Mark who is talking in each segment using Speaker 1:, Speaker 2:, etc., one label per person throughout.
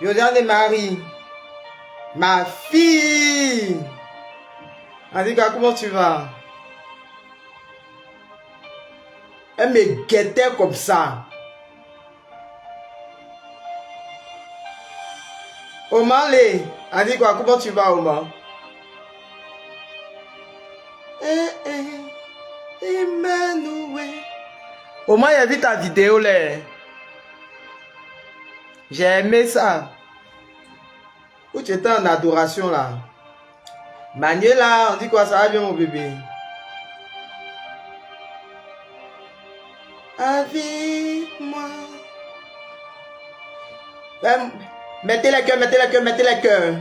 Speaker 1: Josiane Marie, ma fille. Andika, comment tu vas? Elle me guettait comme ça. Omar, Andika, comment tu vas, Omar? Emmanuel. Omar, il a vu ta vidéo là. J'ai aimé ça. Où tu étais en adoration là. Manuela, on dit quoi, ça va bien mon bébé? Avec moi. Mettez les cœurs, mettez les cœurs, mettez les cœurs.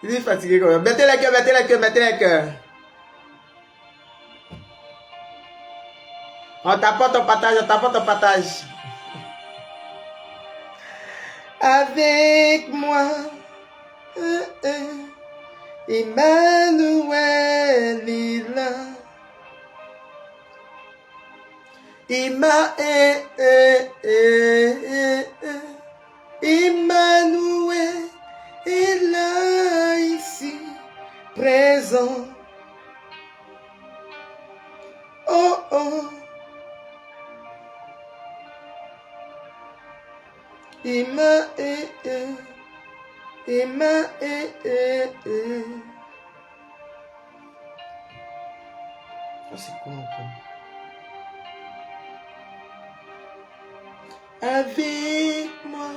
Speaker 1: Il est fatigué quand même. Mettez les cœurs, mettez les cœurs, mettez les cœurs. On t'apporte ton partage, on t'apporte ton partage. Avec moi, Emmanuel est là. Emmanuel est là ici, présent. Oh oh. Emma, oh, c'est quoi encore? Avec moi,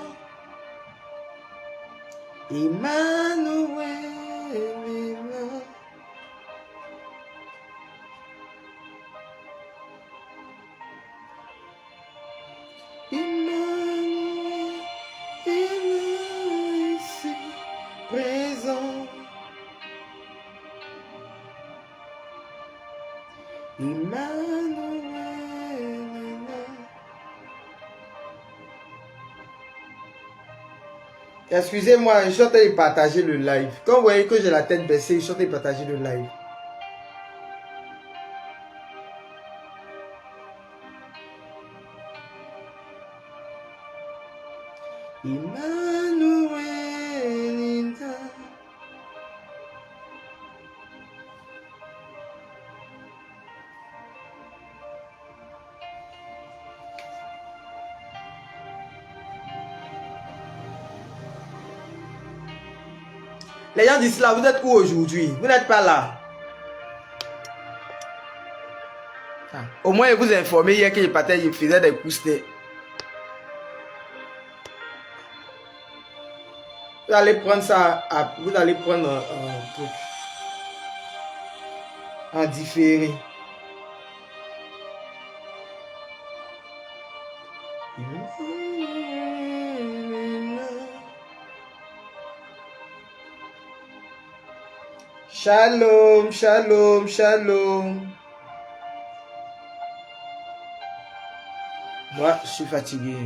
Speaker 1: Emmanuel est là. Emmanuel est là ici, présent. Emmanuel est là. Excusez-moi, je suis en train de partager le live. Quand vous voyez que j'ai la tête baissée, je suis en train de partager le live. Emmanuel est là. Les gens disent là, vous êtes où aujourd'hui? Vous n'êtes pas là. Ah. Au moins, je vous ai informé hier que je partais, je faisais des cousins. Vous allez prendre ça, vous allez prendre un truc en différé. Shalom, shalom, shalom. Moi, je suis fatigué.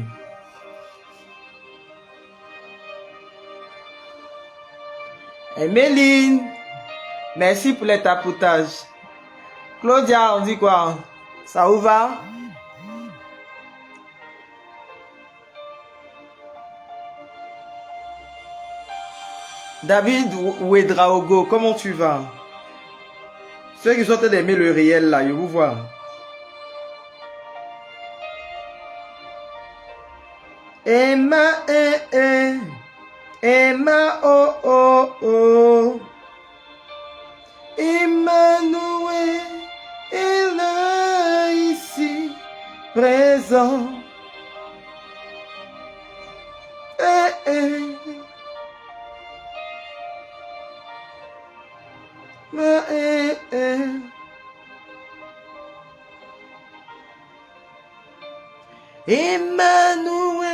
Speaker 1: Et Méline, merci pour les tapotages. Claudia, on dit quoi? Ça vous va? David Ouedraogo, comment tu vas? Ceux qui sont en train d'aimer le réel là, je vous vois. Emma, Emma, oh, oh, oh. Emmanuel est là ici, présent. Emmanuel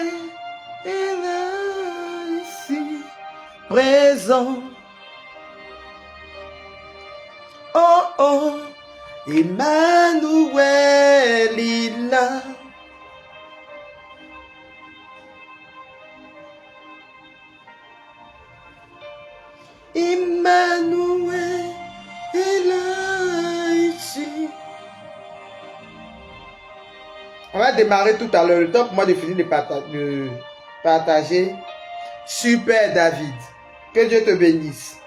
Speaker 1: présent. Oh oh, Emmanuel est là. Emmanuel est là ici. On va démarrer tout à l'heure. Le temps pour moi de finir de partager. Super David. Que Dieu te bénisse.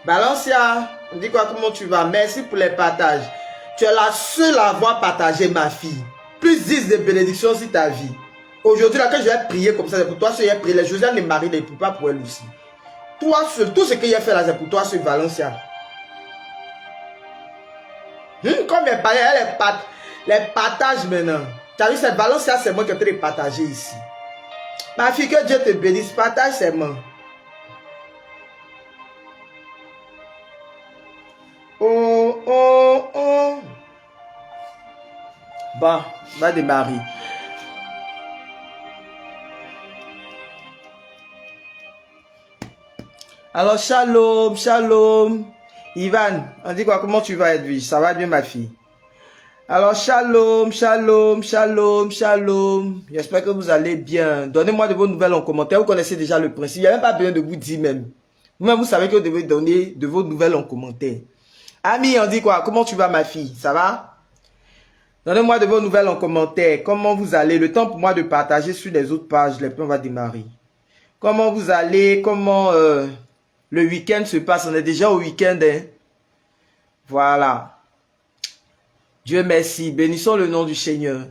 Speaker 1: Balancia, on dit quoi, comment tu vas? Merci pour les partages. Tu es la seule à avoir partagé, ma fille. Plus 10 de bénédictions sur ta vie. Aujourd'hui, là, quand je vais prier comme ça, c'est pour toi seul, j'ai prié. Les Josiane et Marie ne prient pas pour elle aussi. Toi seul, tout ce que j'ai fait là, c'est pour toi seul, Valencia. Comme les partages maintenant. Tu as vu, c'est Valencia, c'est moi qui ai en train de partager ici. Ma fille, que Dieu te bénisse, partage seulement. Oh, oh, oh. Bon, va démarrer. Alors, shalom, shalom. Ivan, on dit quoi? Comment tu vas, Edwige? Ça va bien, ma fille? Alors, shalom, shalom, shalom, shalom. J'espère que vous allez bien. Donnez-moi de vos nouvelles en commentaire. Vous connaissez déjà le principe. Il n'y a même pas besoin de vous dire même. Vous-même, vous savez que vous devez donner de vos nouvelles en commentaire. Ami, on dit quoi? Comment tu vas, ma fille? Ça va? Donnez-moi de vos nouvelles en commentaire. Comment vous allez? Le temps pour moi de partager sur les autres pages. Les plans va démarrer. Comment vous allez? Comment le week-end se passe? On est déjà au week-end. Hein? Voilà. Dieu merci. Bénissons le nom du Seigneur.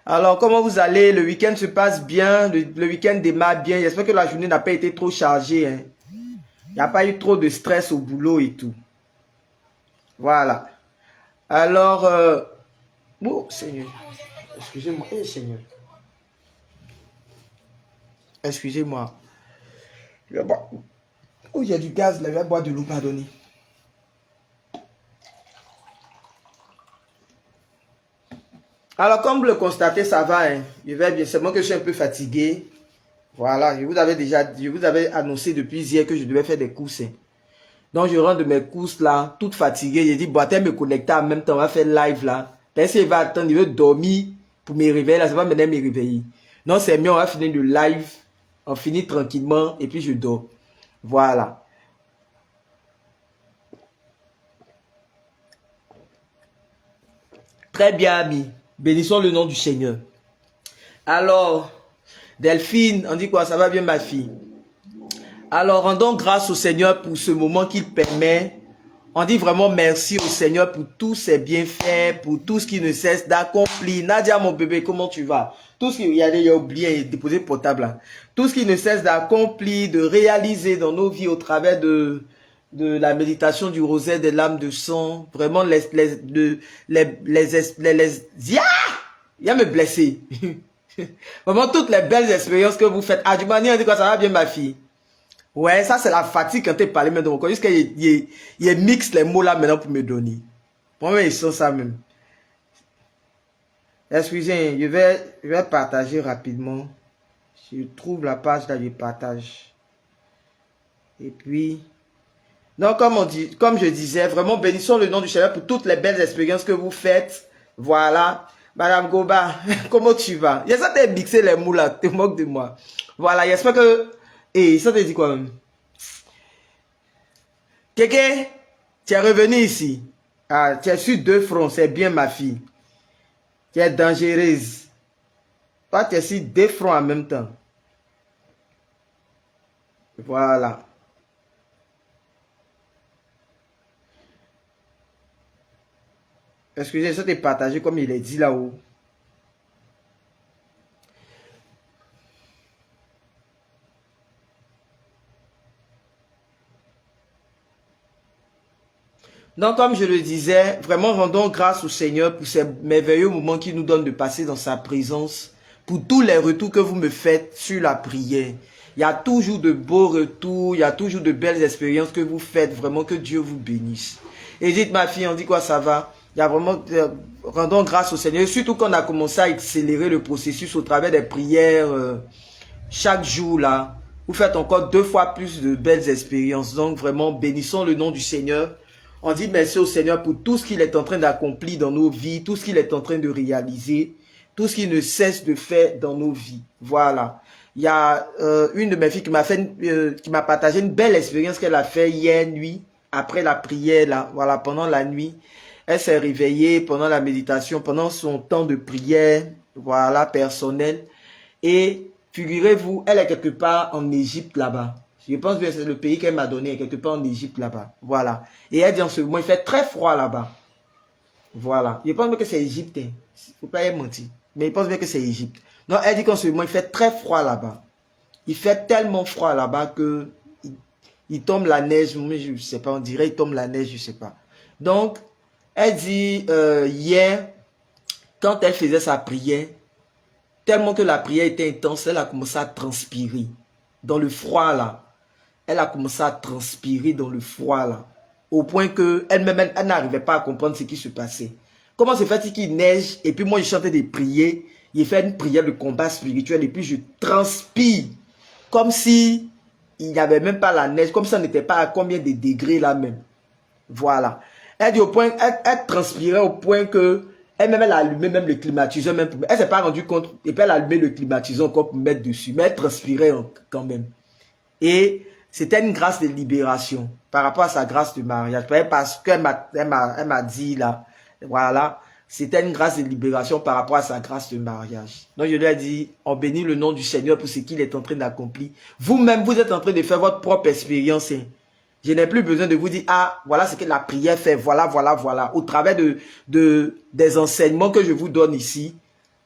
Speaker 1: Alors, comment vous allez? Le week-end se passe bien. Le week-end démarre bien. J'espère que la journée n'a pas été trop chargée. Hein? Il n'y a pas eu trop de stress au boulot et tout. Voilà. Alors, oh Seigneur, excusez-moi, Seigneur, excusez-moi. Je vais boire. Oh, il y a du gaz, là, je vais boire de l'eau, pardonnez. Alors, comme vous le constatez, ça va, hein. Je vais bien, c'est moi que je suis un peu fatigué. Voilà, je vous avais annoncé depuis hier que je devais faire des courses. Hein. Donc, je rentre de mes courses là, toute fatiguée. J'ai dit, bon, attends, me connecter en même temps, on va faire live là. Peut-être qu'il va attendre, il veut dormir pour me réveiller là, ça va maintenant me réveiller. Non, c'est mieux, on va finir le live, on finit tranquillement et puis je dors. Voilà. Très bien, amis. Bénissons le nom du Seigneur. Alors, Delphine, on dit quoi? Ça va bien, ma fille? Alors, rendons grâce au Seigneur pour ce moment qu'il permet. On dit vraiment merci au Seigneur pour tous ses bienfaits, pour tout ce qui ne cesse d'accomplir. Nadia, mon bébé, comment tu vas? Tout ce qui, il a oublié, déposé portable. Là. Tout ce qui ne cesse d'accomplir, de réaliser dans nos vies au travers de la méditation du rosaire des lames de sang. Vraiment, il a me blessé. Vraiment, toutes les belles expériences que vous faites. Ah, du manière, on dit quoi, ça va bien, ma fille? Ouais, ça c'est la fatigue quand tu parlé maintenant. Jusqu'à il mixe les mots là maintenant pour me donner. Moi-même, ils sont ça même. Excusez, je vais partager rapidement. Je trouve la page là, je partage. Et puis, donc comme je disais, vraiment bénissons le nom du Seigneur pour toutes les belles expériences que vous faites. Voilà. Madame Goba, comment tu vas? J'essaie de mixer les mots là, tu te moques de moi. Voilà, j'espère que... Et ça te dit quoi même? Kéké, tu es revenu ici. Ah, tu es sur deux fronts, c'est bien ma fille. Tu es dangereuse. Toi, tu es sur deux fronts en même temps. Voilà. Excusez, ça t'est partagé comme il est dit là-haut. Donc, comme je le disais, vraiment rendons grâce au Seigneur pour ces merveilleux moments qu'il nous donne de passer dans sa présence, pour tous les retours que vous me faites sur la prière. Il y a toujours de beaux retours, il y a toujours de belles expériences que vous faites. Vraiment, que Dieu vous bénisse. Et dites, ma fille, on dit quoi, ça va? Il y a vraiment, rendons grâce au Seigneur. Et surtout qu'on a commencé à accélérer le processus au travers des prières chaque jour là. Vous faites encore 2 fois plus de belles expériences. Donc vraiment, bénissons le nom du Seigneur. On dit merci au Seigneur pour tout ce qu'il est en train d'accomplir dans nos vies, tout ce qu'il est en train de réaliser, tout ce qu'il ne cesse de faire dans nos vies. Voilà. Il y a une de mes filles qui m'a partagé une belle expérience qu'elle a fait hier nuit, après la prière là. Voilà, pendant la nuit. Elle s'est réveillée pendant la méditation, pendant son temps de prière, voilà, personnel. Et figurez-vous, elle est quelque part en Égypte là-bas. Je pense que c'est le pays qu'elle m'a donné, quelque part en Égypte là-bas. Voilà. Et elle dit en ce moment, il fait très froid là-bas. Voilà. Je pense que c'est Égypte. Il ne faut pas y mentir. Mais je pense bien que c'est Égypte. Non, elle dit qu'en ce moment, il fait très froid là-bas. Il fait tellement froid là-bas que il tombe la neige. Mais je ne sais pas, on dirait il tombe la neige, je ne sais pas. Donc, elle dit hier, quand elle faisait sa prière, tellement que la prière était intense, elle a commencé à transpirer. Dans le froid là. Elle a commencé à transpirer dans le froid là. Au point que elle-même, elle n'arrivait pas à comprendre ce qui se passait. Comment se fait-il qu'il neige et puis moi je chantais des prières. Il fait une prière de combat spirituel et puis je transpire. Comme si il n'y avait même pas la neige. Comme si ça n'était pas à combien de degrés là même. Voilà. Elle dit au point, elle transpirait au point que elle-même, elle a allumé même le climatiseur. Même pour, elle ne s'est pas rendue compte. Et puis elle a allumé le climatiseur encore pour mettre dessus. Mais elle transpirait quand même. Et c'était une grâce de libération par rapport à sa grâce de mariage. Parce qu'elle m'a dit là, voilà, c'était une grâce de libération par rapport à sa grâce de mariage. Donc je lui ai dit, on bénit le nom du Seigneur pour ce qu'il est en train d'accomplir. Vous-même, vous êtes en train de faire votre propre expérience. Hein. Je n'ai plus besoin de vous dire, ah, voilà ce que la prière fait, voilà, voilà, voilà. Au travers des enseignements que je vous donne ici,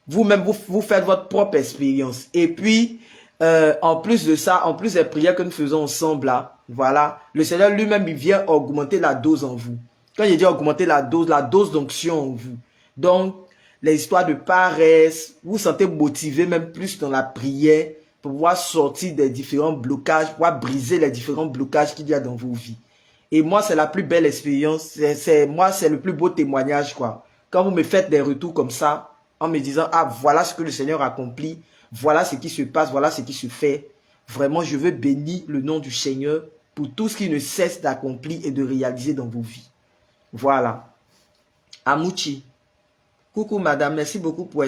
Speaker 1: vous-même, vous faites votre propre expérience. Et puis, en plus de ça, en plus des prières que nous faisons ensemble là, voilà, le Seigneur lui-même, il vient augmenter la dose en vous. Quand je dis augmenter la dose d'onction en vous. Donc, les histoires de paresse, vous vous sentez motivé même plus dans la prière pour pouvoir sortir des différents blocages, pouvoir briser les différents blocages qu'il y a dans vos vies. Et moi, c'est la plus belle expérience. Moi, c'est le plus beau témoignage, quoi. Quand vous me faites des retours comme ça, en me disant, ah, voilà ce que le Seigneur accomplit, voilà ce qui se passe, voilà ce qui se fait. Vraiment, je veux bénir le nom du Seigneur pour tout ce qui ne cesse d'accomplir et de réaliser dans vos vies. Voilà. Amouchi. Coucou madame, merci beaucoup pour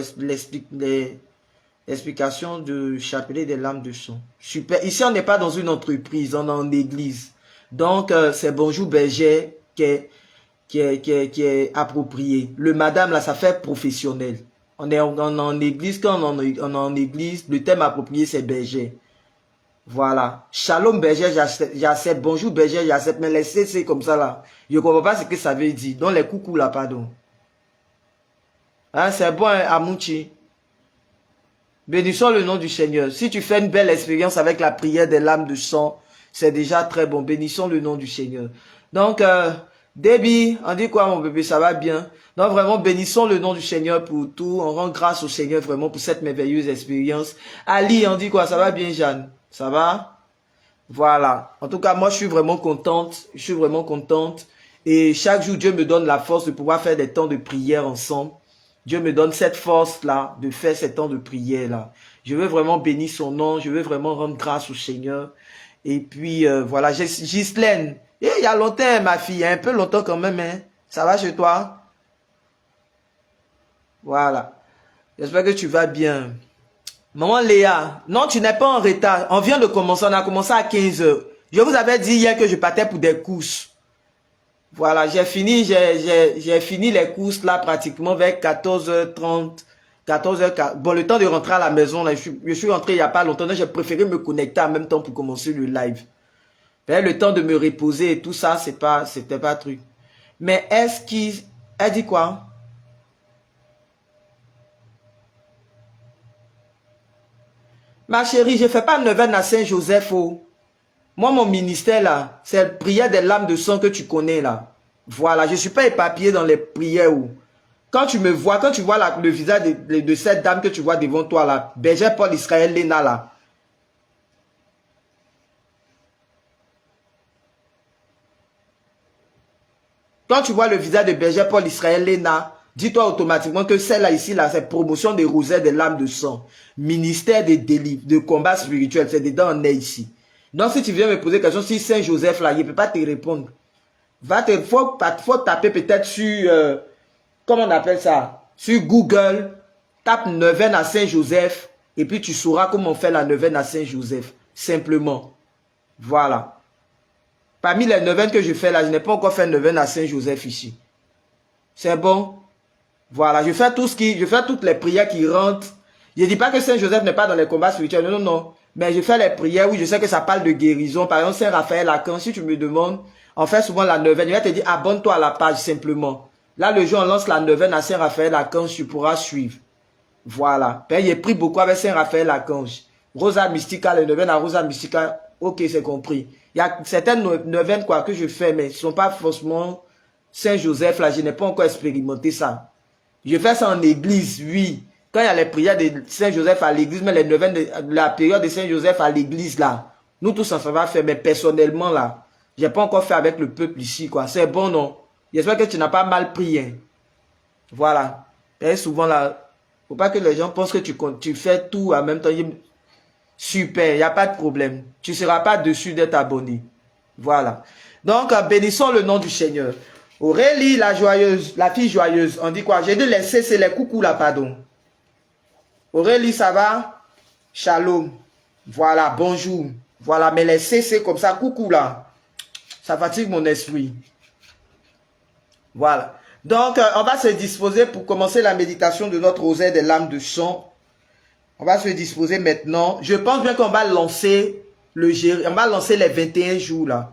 Speaker 1: l'explication du chapelet des lames de son. Super. Ici, on n'est pas dans une entreprise, on est en église. Donc, c'est bonjour berger qui est approprié. Le madame, là, ça fait professionnel. On est en église, quand on est en église, le thème approprié, c'est berger. Voilà. Shalom berger, j'accepte. Bonjour berger, j'accepte. Mais laissez, c'est comme ça là. Je ne comprends pas ce que ça veut dire. Donc les coucous là, pardon. Hein, c'est bon, hein, Amouchi. Bénissons le nom du Seigneur. Si tu fais une belle expérience avec la prière des lames de sang, c'est déjà très bon. Bénissons le nom du Seigneur. Donc, Debbie, on dit quoi mon bébé, ça va bien? Donc vraiment, bénissons le nom du Seigneur pour tout. On rend grâce au Seigneur vraiment pour cette merveilleuse expérience. Ali, on dit quoi? Ça va bien, Jeanne? Ça va? Voilà. En tout cas, moi, je suis vraiment contente. Je suis vraiment contente. Et chaque jour, Dieu me donne la force de pouvoir faire des temps de prière ensemble. Dieu me donne cette force-là de faire ces temps de prière-là. Je veux vraiment bénir son nom. Je veux vraiment rendre grâce au Seigneur. Et puis, voilà. Ghislaine, il y a longtemps, ma fille. Un peu longtemps quand même. Hein. Ça va chez toi? Voilà. J'espère que tu vas bien. Maman Léa, non, tu n'es pas en retard. On vient de commencer, on a commencé à 15 h. Je vous avais dit hier que je partais pour des courses. Voilà, j'ai fini les courses là pratiquement vers 14 h 30, 14 h. Bon, le temps de rentrer à la maison, là, je suis rentré il n'y a pas longtemps, donc j'ai préféré me connecter en même temps pour commencer le live. Mais le temps de me reposer et tout ça, c'était pas truc. Mais elle dit quoi? Ma chérie, je ne fais pas neuvaine à Saint-Joseph. Oh. Moi, mon ministère, là, c'est la prière des lames de sang que tu connais, là. Voilà, je ne suis pas éparpillé dans les prières. Oh. Quand tu me vois, quand tu vois le visage de cette dame que tu vois devant toi, là, berger Paul Israël Léna, là. Quand tu vois le visage de berger Paul Israël Léna, dis-toi automatiquement que celle-là ici, là, c'est promotion des rosaires des lames de sang. Ministère des délits, de combat spirituel. C'est dedans, on est ici. Donc, si tu viens me poser question, si Saint Joseph, là, il ne peut pas te répondre. Faut taper peut-être sur, comment on appelle ça? Sur Google, tape neuvaine à Saint Joseph, et puis tu sauras comment on fait la neuvaine à Saint Joseph. Simplement. Voilà. Parmi les neuvaines que je fais là, je n'ai pas encore fait neuvaine à Saint Joseph ici. C'est bon? Voilà, je fais toutes les prières qui rentrent. Je ne dis pas que Saint Joseph n'est pas dans les combats spirituels, non, non, non. Mais je fais les prières, oui, je sais que ça parle de guérison. Par exemple, Saint Raphaël Lacan, si tu me demandes, on fait souvent la neuvaine. Je vais te dire, abonne-toi à la page simplement. Là, le jour où on lance la neuvaine à Saint Raphaël Archange, tu pourras suivre. Voilà. J'ai pris beaucoup avec Saint Raphaël Archange. Rosa Mystica, les neuvaines à Rosa Mystica, ok, c'est compris. Il y a certaines neuvaines quoi, que je fais, mais ce ne sont pas forcément Saint Joseph, là, je n'ai pas encore expérimenté ça. Je fais ça en église, oui. Quand il y a les prières de Saint Joseph à l'église, mais les neuvaines de la période de Saint Joseph à l'église, là, nous tous, ça va faire, mais personnellement, là, je n'ai pas encore fait avec le peuple ici, quoi. C'est bon, non? J'espère que tu n'as pas mal pris, hein. Voilà. Et souvent, là, faut pas que les gens pensent que tu fais tout en même temps. Super, il n'y a pas de problème. Tu ne seras pas dessus d'être abonné. Voilà. Donc, bénissons le nom du Seigneur. Aurélie, la joyeuse, la fille joyeuse. On dit quoi? J'ai dit les c'est les coucous là, pardon. Aurélie, ça va? Shalom. Voilà, bonjour. Voilà, mais les c'est comme ça, coucou là. Ça fatigue mon esprit. Voilà. Donc, on va se disposer pour commencer la méditation de notre rosaire des lames de sang. On va se disposer maintenant. Je pense bien qu'on va lancer on va lancer les 21 jours là.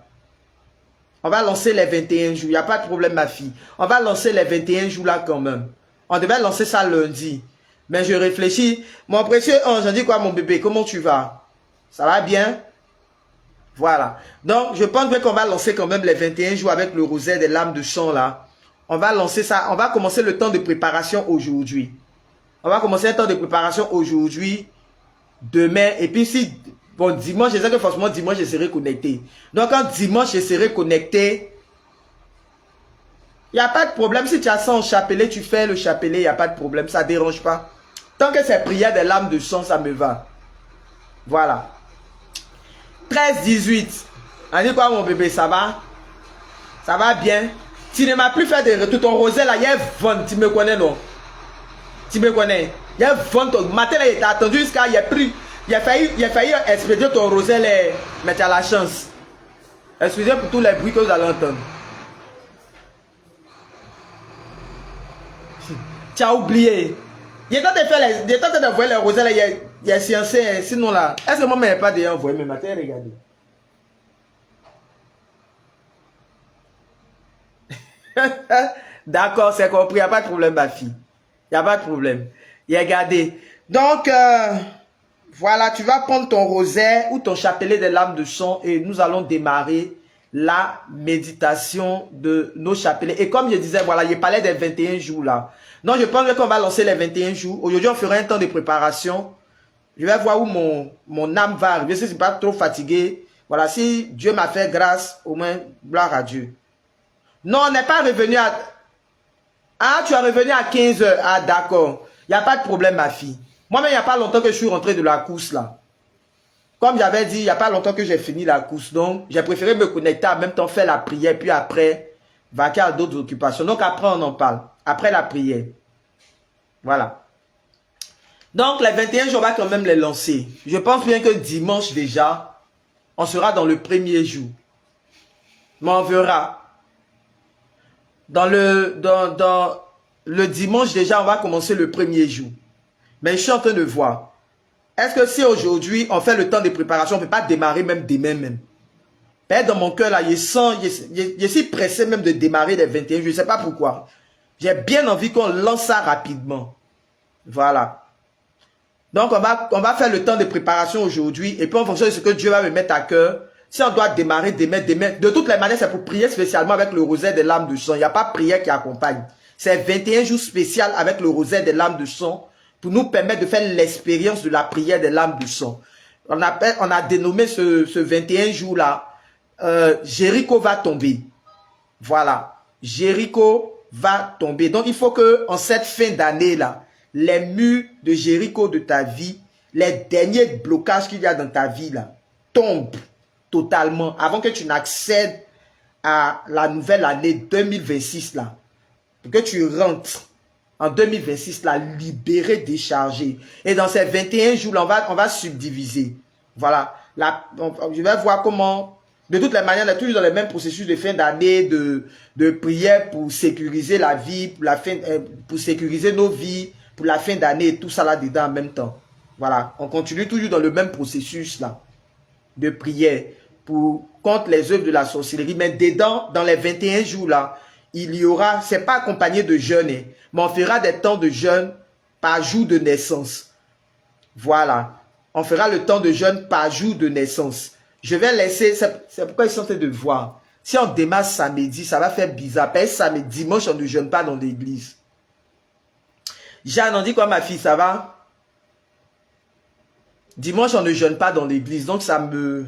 Speaker 1: On va lancer les 21 jours. Il n'y a pas de problème, ma fille. On va lancer les 21 jours là quand même. On devait lancer ça lundi. Mais je réfléchis. Mon précieux ange, on dit quoi, mon bébé? Comment tu vas? Ça va bien? Voilà. Donc, je pense bien qu'on va lancer quand même les 21 jours avec le rosaire des lames de sang là. On va lancer ça. On va commencer le temps de préparation aujourd'hui. On va commencer le temps de préparation aujourd'hui, demain. Et puis si, bon, dimanche, je sais que forcément dimanche, je serai connecté. Donc, quand dimanche, je serai connecté, il n'y a pas de problème. Si tu as ça en chapelet, tu fais le chapelet, il n'y a pas de problème. Ça ne dérange pas. Tant que c'est prière des lames de sang, ça me va. Voilà. 13-18. On dit quoi, mon bébé? Ça va? Ça va bien? Tu ne m'as plus fait de retour. Ton rosaire là, il y a 20. Tu me connais, non? Tu me connais? Il y a 20. Matin là, il t'a attendu jusqu'à. Il a failli expédier ton rosaire là. Mais tu as la chance. Excusez pour tous les bruits que vous allez entendre. Tu as oublié. Il est temps de voir les rosaires là. Il y a sciencé. Sinon là. Est-ce que moi-même n'ai pas déjà envoyé? Mais matin, regardez. D'accord, c'est compris. Il n'y a pas de problème, ma fille. Il n'y a pas de problème. Et regardez. Donc, voilà, tu vas prendre ton rosaire ou ton chapelet des lames de sang et nous allons démarrer la méditation de nos chapelets. Et comme je disais, voilà, je parlais des 21 jours là. Donc, je pense qu'on va lancer les 21 jours. Aujourd'hui, on fera un temps de préparation. Je vais voir où mon âme va arriver. Si je ne suis pas trop fatigué. Voilà, si Dieu m'a fait grâce, au moins, gloire à Dieu. Non, on n'est pas revenu à... Ah, tu es revenu à 15 h. Ah, d'accord. Il n'y a pas de problème, ma fille. Moi-même, il n'y a pas longtemps que je suis rentré de la course, là. Comme j'avais dit, il n'y a pas longtemps que j'ai fini la course. Donc, j'ai préféré me connecter, en même temps faire la prière, puis après, vaquer à d'autres occupations. Donc, après, on en parle. Après la prière. Voilà. Donc, les 21 jours, on va quand même les lancer. Je pense bien que dimanche, déjà, on sera dans le premier jour. Mais on verra. Dans le dimanche, déjà, on va commencer le premier jour. Mais je suis en train de voir. Est-ce que si aujourd'hui, on fait le temps de préparation, on ne peut pas démarrer même demain même? Peut-être dans mon cœur, là, je suis pressé même de démarrer les 21 jours. Je ne sais pas pourquoi. J'ai bien envie qu'on lance ça rapidement. Voilà. Donc, on va faire le temps de préparation aujourd'hui. Et puis, en fonction de ce que Dieu va me mettre à cœur, si on doit démarrer demain, de toutes les manières, c'est pour prier spécialement avec le rosaire des lames de sang. Il n'y a pas de prière qui accompagne. C'est 21 jours spécial avec le rosaire des lames de sang pour nous permettre de faire l'expérience de la prière des lames de sang. On a dénommé ce 21 jours-là, Jéricho va tomber. Voilà. Jéricho va tomber. Donc, il faut que en cette fin d'année-là, les murs de Jéricho de ta vie, les derniers blocages qu'il y a dans ta vie, là, tombent totalement avant que tu n'accèdes à la nouvelle année 2026, là. Pour que tu rentres en 2026, là, libéré, déchargé. Et dans ces 21 jours, là, on va subdiviser. Voilà. Là, je vais voir comment... De toutes les manières, on est toujours dans le même processus de fin d'année, de prière pour sécuriser la vie, pour sécuriser nos vies, pour la fin d'année et tout ça là-dedans en même temps. Voilà, on continue toujours dans le même processus là, de prière contre les œuvres de la sorcellerie. Mais dedans, dans les 21 jours là, il y aura, c'est pas accompagné de jeûne, mais on fera des temps de jeûne par jour de naissance. Voilà, on fera le temps de jeûne par jour de naissance. Je vais laisser, c'est pourquoi ils sont en train de voir. Si on démarre samedi, ça va faire bizarre. Parce que samedi, dimanche, on ne jeûne pas dans l'église. Jeanne, on dit quoi ma fille, ça va? Dimanche, on ne jeûne pas dans l'église. Donc ça me...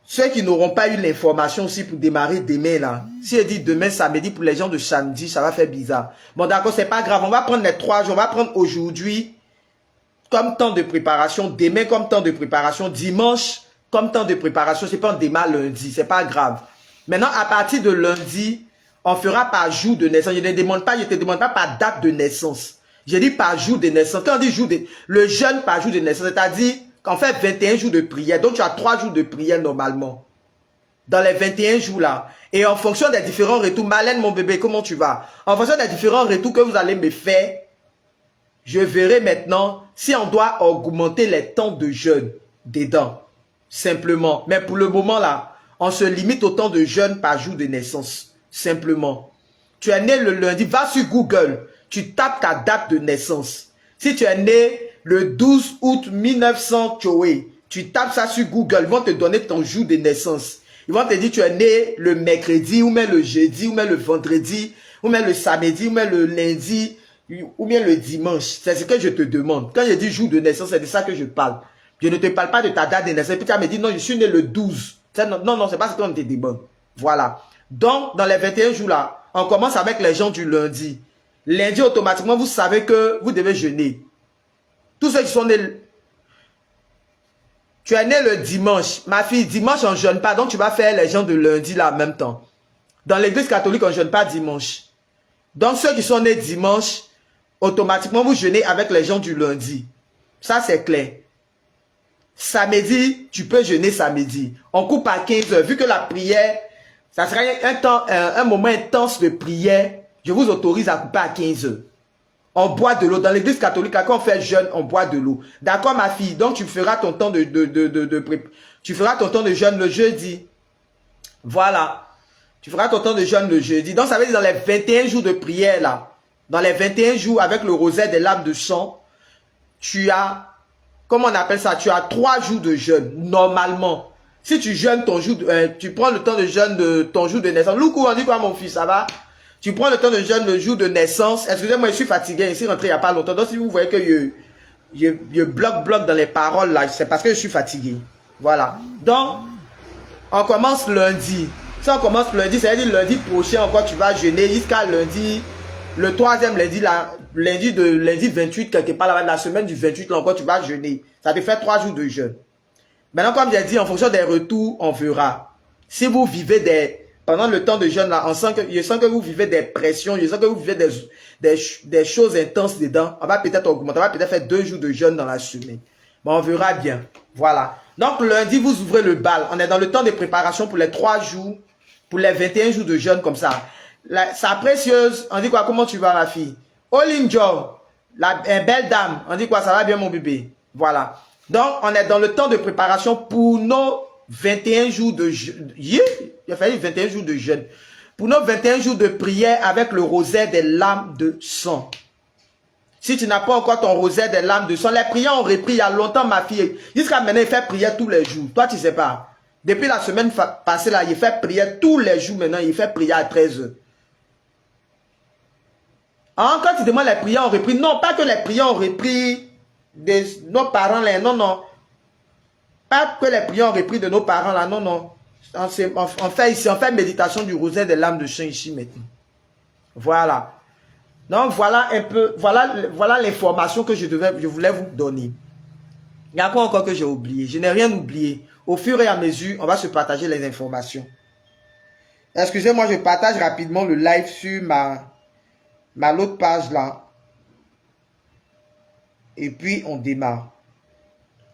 Speaker 1: Ceux qui n'auront pas eu l'information aussi pour démarrer demain là. Si elle dit demain samedi pour les gens de samedi, ça va faire bizarre. Bon d'accord, c'est pas grave. On va prendre les 3 jours. On va prendre aujourd'hui comme temps de préparation, demain comme temps de préparation, dimanche comme temps de préparation. C'est pas on démarre lundi, c'est pas grave. Maintenant, à partir de lundi, on fera par jour de naissance. Je ne demande pas, je te demande pas par date de naissance. Je dis par jour de naissance. Quand on dit le jeûne par jour de naissance, c'est-à-dire qu'on fait 21 jours de prière. Donc, tu as 3 jours de prière normalement. Dans les 21 jours là. Et en fonction des différents retours, Malène, mon bébé, comment tu vas? En fonction des différents retours que vous allez me faire, je verrai maintenant si on doit augmenter les temps de jeûne dedans. Simplement. Mais pour le moment là, on se limite au temps de jeûne par jour de naissance. Simplement. Tu es né le lundi, va sur Google. Tu tapes ta date de naissance. Si tu es né le 12 août 1900, tu tapes ça sur Google. Ils vont te donner ton jour de naissance. Ils vont te dire tu es né le mercredi, ou même le jeudi, ou même le vendredi, ou même le samedi, ou même le lundi, ou bien le dimanche. C'est ce que je te demande. Quand je dis jour de naissance, c'est de ça que je parle. Je ne te parle pas de ta date de naissance. Puis tu vas me dire, non, je suis né le 12. Non, c'est pas ce qu'on te demande. Voilà. Donc, dans les 21 jours là, on commence avec les gens du lundi. Lundi, automatiquement, vous savez que vous devez jeûner. Tous ceux qui sont nés... Tu es né le dimanche. Ma fille, dimanche, on ne jeûne pas. Donc, tu vas faire les gens de lundi là en même temps. Dans l'église catholique, on ne jeûne pas dimanche. Donc, ceux qui sont nés dimanche, automatiquement, vous jeûnez avec les gens du lundi. Ça, c'est clair. Samedi, tu peux jeûner samedi. On coupe à 15 heures. Vu que la prière, ça sera un moment intense de prière, je vous autorise à couper à 15 heures. On boit de l'eau. Dans l'église catholique, quand on fait jeûne, on boit de l'eau. D'accord, ma fille? Donc, tu feras ton temps tu feras ton temps de jeûne le jeudi. Voilà. Tu feras ton temps de jeûne le jeudi. Donc, ça veut dire dans les 21 jours de prière, là, dans les 21 jours avec le rosaire des lames de sang, tu as, comment on appelle ça? Tu as 3 jours de jeûne, normalement. Si tu jeûnes ton jour, tu prends le temps de jeûne de ton jour de naissance. Loukou, on dit quoi, mon fils, ça va? Tu prends le temps de jeûne le jour de naissance. Excusez-moi, je suis fatigué. Je suis rentré il n'y a pas longtemps. Donc, si vous voyez que je bloque dans les paroles, là, c'est parce que je suis fatigué. Voilà. Donc, on commence lundi. Si on commence lundi, ça veut dire lundi prochain, encore, tu vas jeûner jusqu'à lundi, le 3e lundi, là, lundi 28, quelque part là, la semaine du 28, là encore, tu vas jeûner. Ça te fait 3 jours de jeûne. Maintenant, comme j'ai dit, en fonction des retours, on verra. Si vous vivez pendant le temps de jeûne, là, je sens que vous vivez des pressions, je sens que vous vivez des choses intenses dedans. On va peut-être augmenter, on va peut-être faire 2 jours de jeûne dans la semaine. Bon, on verra bien. Voilà. Donc, lundi, vous ouvrez le bal. On est dans le temps de préparation pour les 3 jours, pour les 21 jours de jeûne comme ça. Sa précieuse, on dit quoi? Comment tu vas, ma fille? Olinjo, la belle dame, on dit quoi? Ça va bien, mon bébé? Voilà. Donc, on est dans le temps de préparation pour nos 21 jours de jeûne. Il a fallu 21 jours de jeûne. Pour nos 21 jours de prière avec le rosaire des lames de sang. Si tu n'as pas encore ton rosaire des lames de sang, les prières ont repris il y a longtemps, ma fille. Jusqu'à maintenant, il fait prière tous les jours. Toi, tu ne sais pas. Depuis la semaine passée, là, il fait prière tous les jours maintenant. Il fait prière à 13 heures. Hein, quand tu demandes les prières ont repris, non, pas que les prières ont repris de nos parents là, non, non. Pas que les prières ont repris de nos parents là, non, non. On fait ici, on fait méditation du rosaire des lames de chien ici maintenant. Voilà. Donc voilà un peu, voilà l'information que je voulais vous donner. Il y a quoi encore que j'ai oublié? Je n'ai rien oublié. Au fur et à mesure, on va se partager les informations. Excusez-moi, je partage rapidement le live sur ma l'autre page là. Et puis on démarre.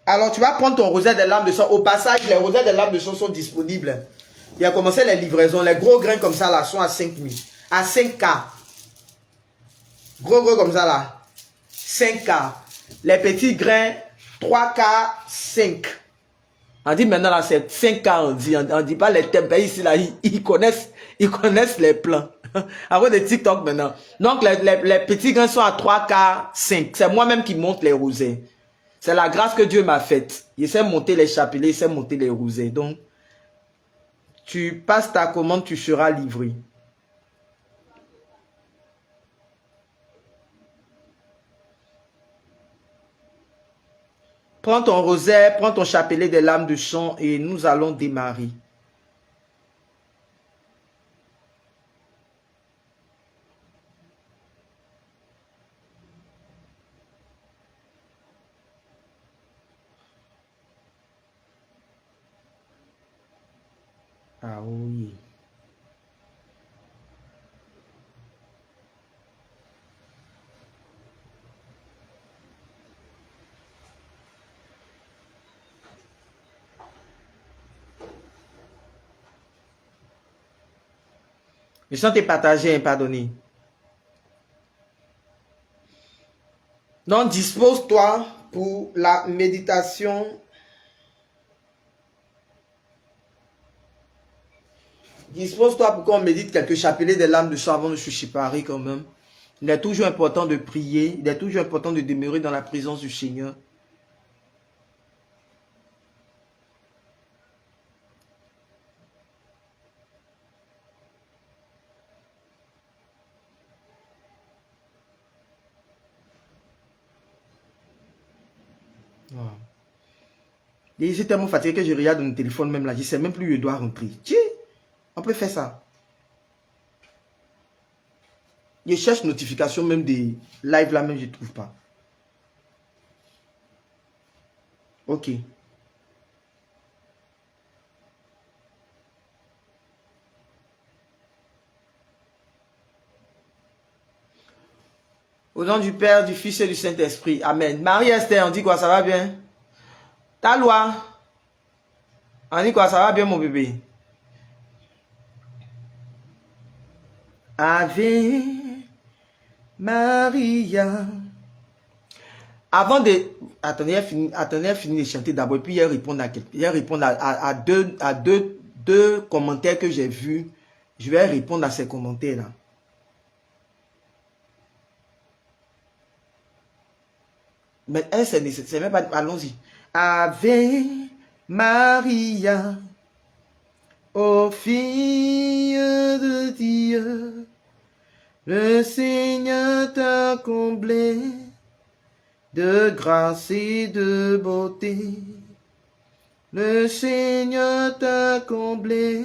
Speaker 1: Alors tu vas prendre ton rosaire des lames de sang. Au passage, les rosaires des lames de sang sont disponibles. Il a commencé les livraisons. Les gros grains comme ça là sont à 5 000. À 5K. Gros comme ça là. 5K. Les petits grains 3K, 5. On dit maintenant là, c'est 5K, on dit pas les tempêtes ici là, ils connaissent les plans. À cause de TikTok maintenant. Donc les petits grains sont à 3K, 5. C'est moi-même qui monte les rosets. C'est la grâce que Dieu m'a faite. Il sait monter les chapelets, il sait monter les rosets. Donc, tu passes ta commande, tu seras livré. Prends ton rosaire, prends ton chapelet des lames de sang et nous allons démarrer. Ah oui. Je sens te partager et pardonner. Donc, dispose-toi pour la méditation. Dispose-toi pour qu'on médite quelques chapelets des lames de sang avant de se séparer quand même. Il est toujours important de prier. Il est toujours important de demeurer dans la présence du Seigneur. Et j'ai tellement fatigué que je regarde mon téléphone même là. Je ne sais même plus où je dois rentrer. Tiens, on peut faire ça. Je cherche notification même des lives là, même je ne trouve pas. Ok. Au nom du Père, du Fils et du Saint-Esprit. Amen. Marie-Esther, on dit quoi? Ça va bien? Ta loi? On dit quoi? Ça va bien mon bébé? Ave Maria. Avant de... Attendez, elle finit de chanter d'abord. Puis elle répond à deux commentaires que j'ai vus. Je vais répondre à ces commentaires-là. Mais elle, c'est même pas... Allons-y. Ave Maria, ô fille de Dieu, le Seigneur t'a comblé de grâce et de beauté. Le Seigneur t'a comblé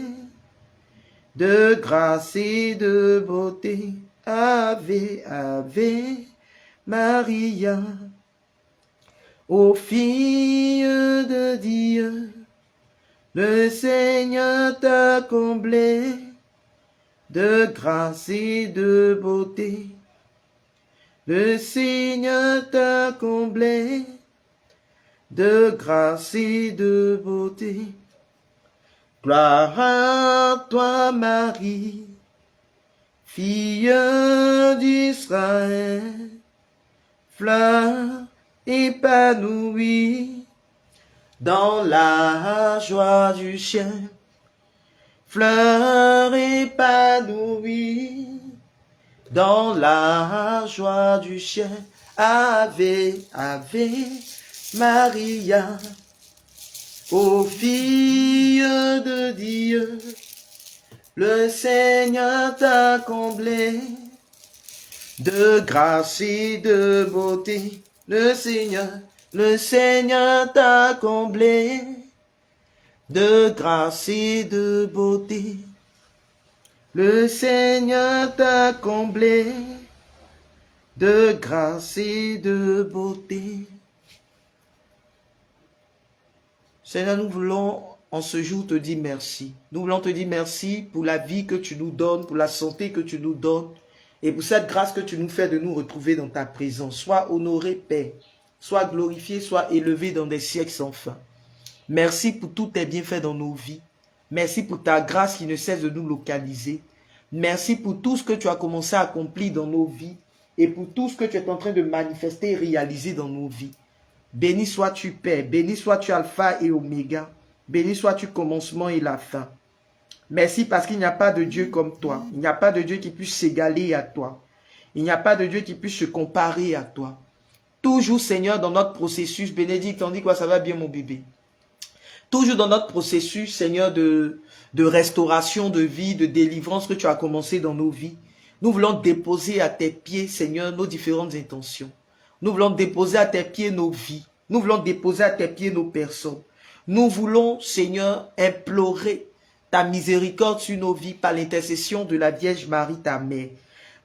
Speaker 1: de grâce et de beauté. Ave, Ave Maria, ô fille de Dieu, le Seigneur t'a comblé de grâce et de beauté. Le Seigneur t'a comblé de grâce et de beauté. Gloire à toi, Marie, fille d'Israël, fleur épanouie dans la joie du ciel. Fleur épanouie dans la joie du ciel. Ave, Ave Maria, ô fille de Dieu, le Seigneur t'a comblé de grâce et de beauté. Le Seigneur t'a comblé de grâce et de beauté. Le Seigneur t'a comblé de grâce et de beauté. Seigneur, nous voulons en ce jour te dire merci. Nous voulons te dire merci pour la vie que tu nous donnes, pour la santé que tu nous donnes et pour cette grâce que tu nous fais de nous retrouver dans ta présence. Sois honoré, Père. Sois glorifié, sois élevé dans des siècles sans fin. Merci pour tous tes bienfaits dans nos vies. Merci pour ta grâce qui ne cesse de nous localiser. Merci pour tout ce que tu as commencé à accomplir dans nos vies et pour tout ce que tu es en train de manifester et réaliser dans nos vies. Béni sois-tu, Père. Béni sois-tu, Alpha et Oméga. Béni sois-tu, commencement et la fin. Merci parce qu'il n'y a pas de Dieu comme toi. Il n'y a pas de Dieu qui puisse s'égaler à toi. Il n'y a pas de Dieu qui puisse se comparer à toi. Toujours, Seigneur, dans notre processus, Bénédicte, on dit quoi, ça va bien, mon bébé? Toujours dans notre processus, Seigneur, de restauration de vie, de délivrance que tu as commencé dans nos vies. Nous voulons déposer à tes pieds, Seigneur, nos différentes intentions. Nous voulons déposer à tes pieds nos vies. Nous voulons déposer à tes pieds nos personnes. Nous voulons, Seigneur, implorer ta miséricorde sur nos vies par l'intercession de la Vierge Marie, ta mère.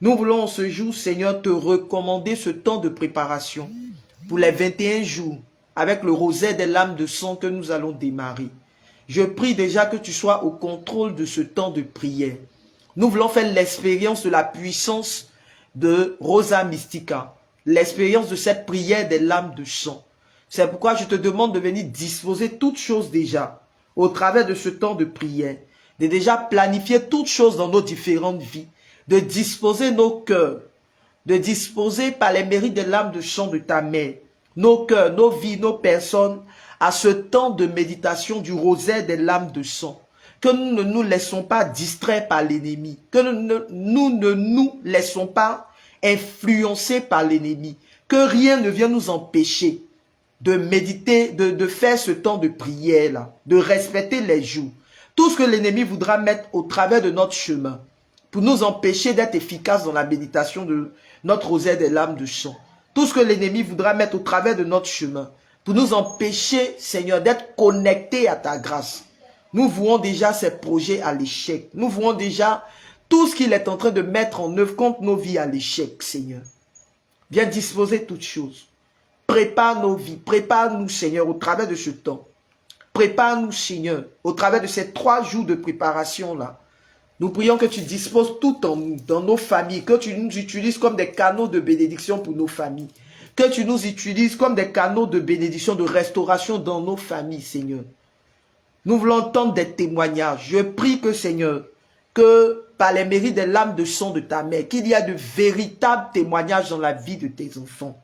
Speaker 1: Nous voulons en ce jour, Seigneur, te recommander ce temps de préparation pour les 21 jours avec le rosaire des lames de sang que nous allons démarrer. Je prie déjà que tu sois au contrôle de ce temps de prière. Nous voulons faire l'expérience de la puissance de Rosa Mystica, l'expérience de cette prière des lames de sang. C'est pourquoi je te demande de venir disposer toutes choses déjà, au travers de ce temps de prière, de déjà planifier toutes choses dans nos différentes vies, de disposer nos cœurs, de disposer par les mérites des lames de sang de ta mère, nos cœurs, nos vies, nos personnes, à ce temps de méditation du rosaire des lames de sang. Que nous ne nous laissons pas distraire par l'ennemi, que nous ne nous laissons pas influencer par l'ennemi, que rien ne vienne nous empêcher de méditer, de faire ce temps de prière-là, de respecter les jours. Tout ce que l'ennemi voudra mettre au travers de notre chemin, pour nous empêcher d'être efficaces dans la méditation de notre rosaire des lames de sang. Tout ce que l'ennemi voudra mettre au travers de notre chemin, pour nous empêcher, Seigneur, d'être connectés à ta grâce. Nous voyons déjà ces projets à l'échec. Nous voyons déjà tout ce qu'il est en train de mettre en œuvre contre nos vies à l'échec, Seigneur. Viens disposer toutes choses. Prépare nos vies. Prépare-nous, Seigneur, au travers de ce temps. Prépare-nous, Seigneur, au travers de ces 3 jours de préparation-là. Nous prions que tu disposes tout en nous, dans nos familles, que tu nous utilises comme des canaux de bénédiction pour nos familles. Que tu nous utilises comme des canaux de bénédiction, de restauration dans nos familles, Seigneur. Nous voulons entendre des témoignages. Je prie que, Seigneur, que par les mérites des lames de sang de ta mère, qu'il y a de véritables témoignages dans la vie de tes enfants.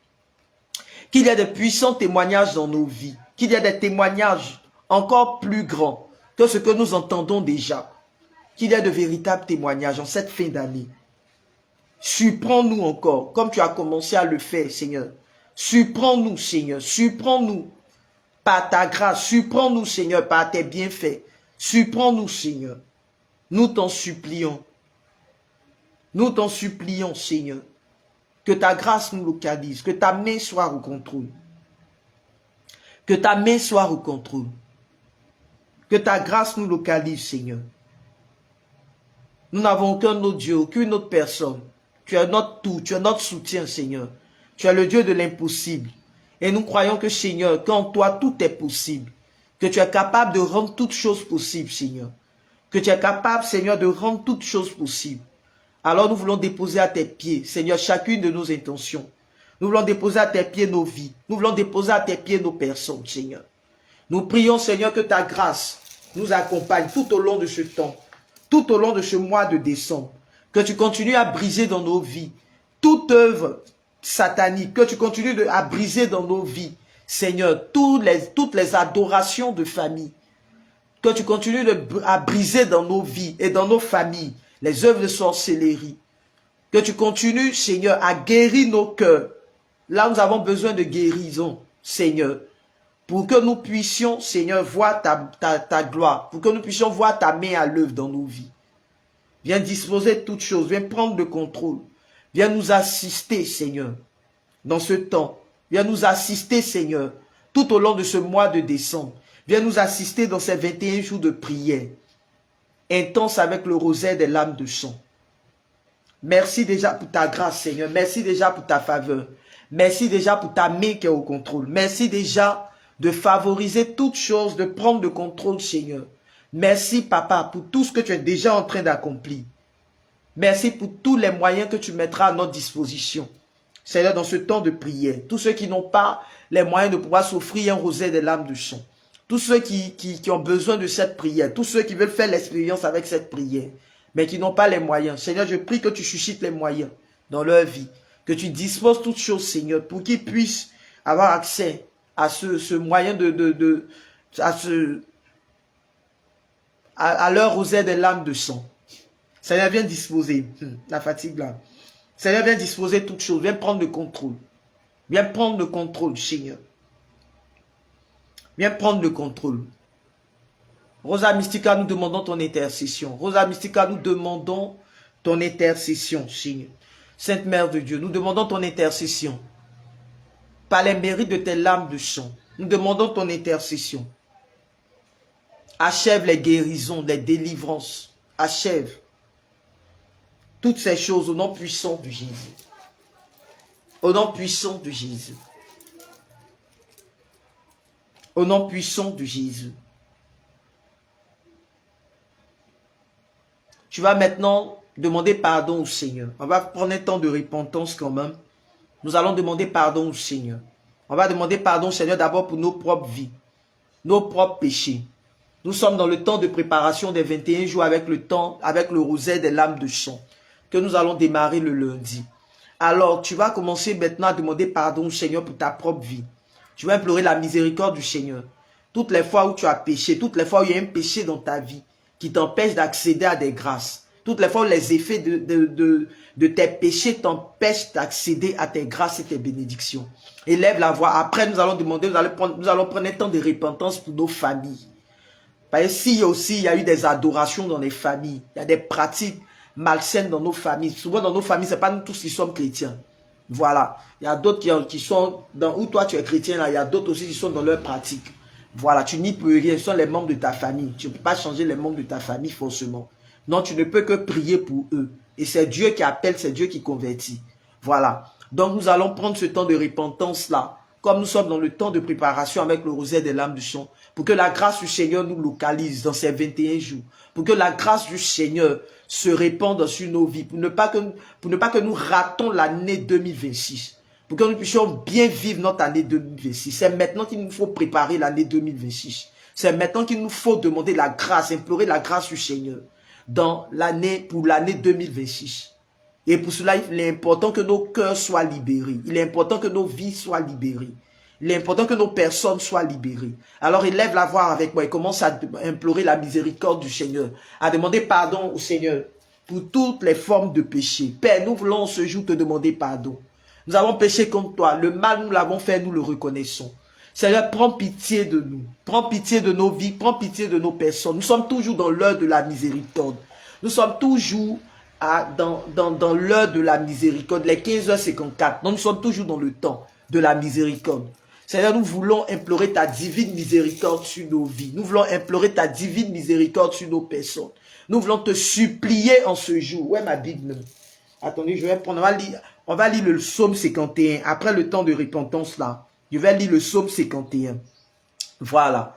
Speaker 1: Qu'il y a de puissants témoignages dans nos vies. Qu'il y a des témoignages encore plus grands que ce que nous entendons déjà. Qu'il y a de véritables témoignages en cette fin d'année. Surprends-nous encore, comme tu as commencé à le faire, Seigneur. Surprends-nous, Seigneur. Surprends-nous par ta grâce. Surprends-nous, Seigneur, par tes bienfaits. Surprends-nous, Seigneur. Nous t'en supplions. Nous t'en supplions, Seigneur. Que ta grâce nous localise. Que ta main soit au contrôle. Que ta main soit au contrôle. Que ta grâce nous localise, Seigneur. Nous n'avons aucun autre Dieu, aucune autre personne. Tu es notre tout, tu es notre soutien, Seigneur. Tu es le Dieu de l'impossible. Et nous croyons que, Seigneur, qu'en toi tout est possible. Que tu es capable de rendre toutes choses possibles, Seigneur. Que tu es capable, Seigneur, de rendre toutes choses possibles. Alors nous voulons déposer à tes pieds, Seigneur, chacune de nos intentions. Nous voulons déposer à tes pieds nos vies. Nous voulons déposer à tes pieds nos personnes, Seigneur. Nous prions, Seigneur, que ta grâce nous accompagne tout au long de ce temps. Tout au long de ce mois de décembre, que tu continues à briser dans nos vies toute œuvre satanique, que tu continues à briser dans nos vies, Seigneur, toutes les adorations de famille, que tu continues à briser dans nos vies et dans nos familles les œuvres de sorcellerie, que tu continues, Seigneur, à guérir nos cœurs. Là, nous avons besoin de guérison, Seigneur, pour que nous puissions, Seigneur, voir ta gloire, pour que nous puissions voir ta main à l'œuvre dans nos vies. Viens disposer de toutes choses, viens prendre le contrôle, viens nous assister, Seigneur, dans ce temps. Viens nous assister, Seigneur, tout au long de ce mois de décembre. Viens nous assister dans ces 21 jours de prière intense avec le rosaire des lames de sang. Merci déjà pour ta grâce, Seigneur. Merci déjà pour ta faveur. Merci déjà pour ta main qui est au contrôle. Merci déjà de favoriser toutes choses, de prendre le contrôle, Seigneur. Merci, Papa, pour tout ce que tu es déjà en train d'accomplir. Merci pour tous les moyens que tu mettras à notre disposition. Seigneur, dans ce temps de prière, tous ceux qui n'ont pas les moyens de pouvoir s'offrir un rosaire des lames de sang, tous ceux qui ont besoin de cette prière, tous ceux qui veulent faire l'expérience avec cette prière, mais qui n'ont pas les moyens. Seigneur, je prie que tu suscites les moyens dans leur vie, que tu disposes toutes choses, Seigneur, pour qu'ils puissent avoir accès à ce moyen à leur rosaire des lames de sang. Seigneur, viens disposer la fatigue là. Seigneur, viens disposer toutes choses, viens prendre le contrôle. Viens prendre le contrôle, Seigneur. Viens prendre le contrôle. Rosa Mystica, nous demandons ton intercession. Rosa Mystica, nous demandons ton intercession, Seigneur. Sainte Mère de Dieu, nous demandons ton intercession. Par les mérites de tes lames de sang, nous demandons ton intercession. Achève les guérisons, les délivrances. Achève toutes ces choses au nom puissant de Jésus. Au nom puissant de Jésus. Au nom puissant de Jésus. Tu vas maintenant demander pardon au Seigneur. On va prendre un temps de repentance quand même. Nous allons demander pardon au Seigneur. On va demander pardon au Seigneur d'abord pour nos propres vies, nos propres péchés. Nous sommes dans le temps de préparation des 21 jours avec le rosaire des lames de sang que nous allons démarrer le lundi. Alors, tu vas commencer maintenant à demander pardon au Seigneur pour ta propre vie. Tu vas implorer la miséricorde du Seigneur. Toutes les fois où tu as péché, toutes les fois où il y a un péché dans ta vie qui t'empêche d'accéder à des grâces, toutes les fois où les effets de tes péchés t'empêchent d'accéder à tes grâces et tes bénédictions. Élève la voix. Après, nous allons demander, nous allons prendre un temps de repentance pour nos familles. Parce que si aussi il y a eu des adorations dans les familles, il y a des pratiques malsaines dans nos familles. Souvent dans nos familles, ce n'est pas nous tous qui sommes chrétiens. Voilà. Il y a d'autres qui sont dans où toi tu es chrétien, là, il y a d'autres aussi qui sont dans leurs pratiques. Voilà, tu n'y peux rien, ce sont les membres de ta famille. Tu ne peux pas changer les membres de ta famille forcément. Non, tu ne peux que prier pour eux. Et c'est Dieu qui appelle, c'est Dieu qui convertit. Voilà. Donc nous allons prendre ce temps de repentance là, comme nous sommes dans le temps de préparation avec le rosaire des lames du sang, pour que la grâce du Seigneur nous localise dans ces 21 jours, pour que la grâce du Seigneur se répande sur nos vies, pour ne pas que nous ratons l'année 2026, pour que nous puissions bien vivre notre année 2026. C'est maintenant qu'il nous faut préparer l'année 2026. C'est maintenant qu'il nous faut demander la grâce, implorer la grâce du Seigneur pour l'année 2026. Et pour cela, il est important que nos cœurs soient libérés. Il est important que nos vies soient libérées. Il est important que nos personnes soient libérées. Alors élève la voix avec moi et commence à implorer la miséricorde du Seigneur, à demander pardon au Seigneur pour toutes les formes de péché. Père, nous voulons ce jour te demander pardon. Nous avons péché contre toi. Le mal, nous l'avons fait, nous le reconnaissons. Seigneur, prends pitié de nous. Prends pitié de nos vies. Prends pitié de nos personnes. Nous sommes toujours dans l'heure de la miséricorde. Nous sommes toujours dans l'heure de la miséricorde, les 15h54. Nous sommes toujours dans le temps de la miséricorde. Seigneur, nous voulons implorer ta divine miséricorde sur nos vies. Nous voulons implorer ta divine miséricorde sur nos personnes. Nous voulons te supplier en ce jour. Où est ma Bible? Attendez, je vais prendre. On va lire le psaume 51. Après le temps de repentance là, je vais lire le psaume 51. Voilà.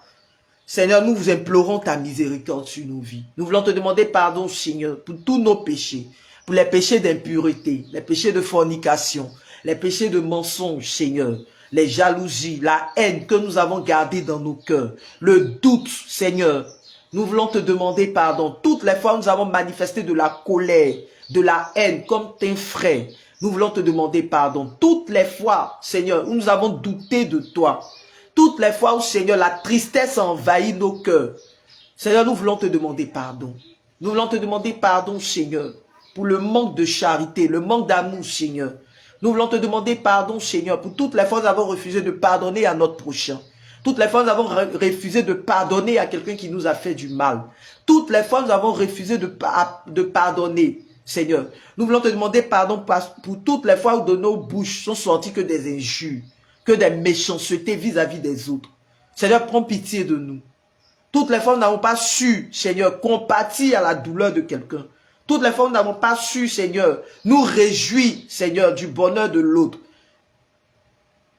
Speaker 1: Seigneur, nous vous implorons ta miséricorde sur nos vies. Nous voulons te demander pardon, Seigneur, pour tous nos péchés. Pour les péchés d'impureté, les péchés de fornication, les péchés de mensonge, Seigneur. Les jalousies, la haine que nous avons gardée dans nos cœurs. Le doute, Seigneur. Nous voulons te demander pardon. Toutes les fois où nous avons manifesté de la colère, de la haine, comme tes frères. Nous voulons te demander pardon. Toutes les fois, Seigneur, où nous avons douté de toi. Toutes les fois où, Seigneur, la tristesse a envahi nos cœurs. Seigneur, nous voulons te demander pardon. Nous voulons te demander pardon, Seigneur, pour le manque de charité, le manque d'amour, Seigneur. Nous voulons te demander pardon, Seigneur, pour toutes les fois où nous avons refusé de pardonner à notre prochain. Toutes les fois où nous avons refusé de pardonner à quelqu'un qui nous a fait du mal. Toutes les fois où nous avons refusé de pardonner, Seigneur. Nous voulons te demander pardon pour toutes les fois où de nos bouches sont sorties que des injures, que des méchancetés vis-à-vis des autres. Seigneur, prends pitié de nous. Toutes les fois où nous n'avons pas su, Seigneur, compatir à la douleur de quelqu'un. Toutes les fois où nous n'avons pas su, Seigneur, nous réjouir, Seigneur, du bonheur de l'autre.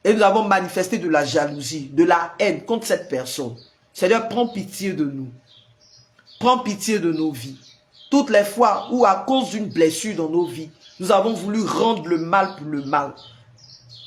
Speaker 1: Et nous avons manifesté de la jalousie, de la haine contre cette personne. Seigneur, prends pitié de nous. Prends pitié de nos vies. Toutes les fois où, à cause d'une blessure dans nos vies, nous avons voulu rendre le mal pour le mal.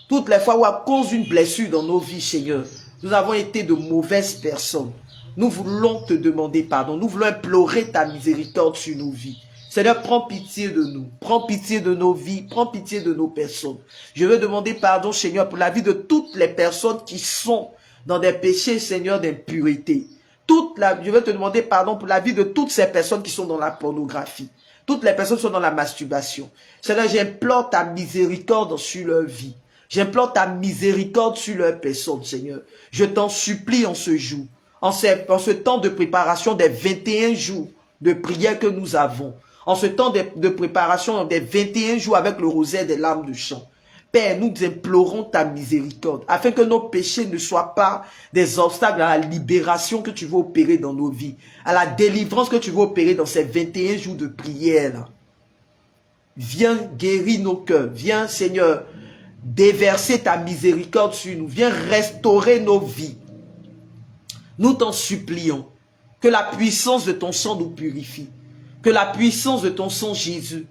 Speaker 1: Toutes les fois où, à cause d'une blessure dans nos vies, Seigneur, nous avons été de mauvaises personnes. Nous voulons te demander pardon. Nous voulons implorer ta miséricorde sur nos vies. Seigneur, prends pitié de nous. Prends pitié de nos vies. Prends pitié de nos personnes. Je veux demander pardon, Seigneur, pour la vie de toutes les personnes qui sont dans des péchés, Seigneur, d'impureté. Je veux te demander pardon pour la vie de toutes ces personnes qui sont dans la pornographie. Toutes les personnes qui sont dans la masturbation. Seigneur, j'implore ta miséricorde sur leur vie. J'implore ta miséricorde sur leur personne, Seigneur. Je t'en supplie en ce jour, en ce temps de préparation des 21 jours de prière que nous avons, en ce temps de préparation des 21 jours avec le rosaire des larmes de chant. Père, nous implorons ta miséricorde, afin que nos péchés ne soient pas des obstacles à la libération que tu veux opérer dans nos vies, à la délivrance que tu veux opérer dans ces 21 jours de prière. Viens guérir nos cœurs, viens, Seigneur, déverser ta miséricorde sur nous, viens restaurer nos vies. Nous t'en supplions, que la puissance de ton sang nous purifie, que la puissance de ton sang, Jésus,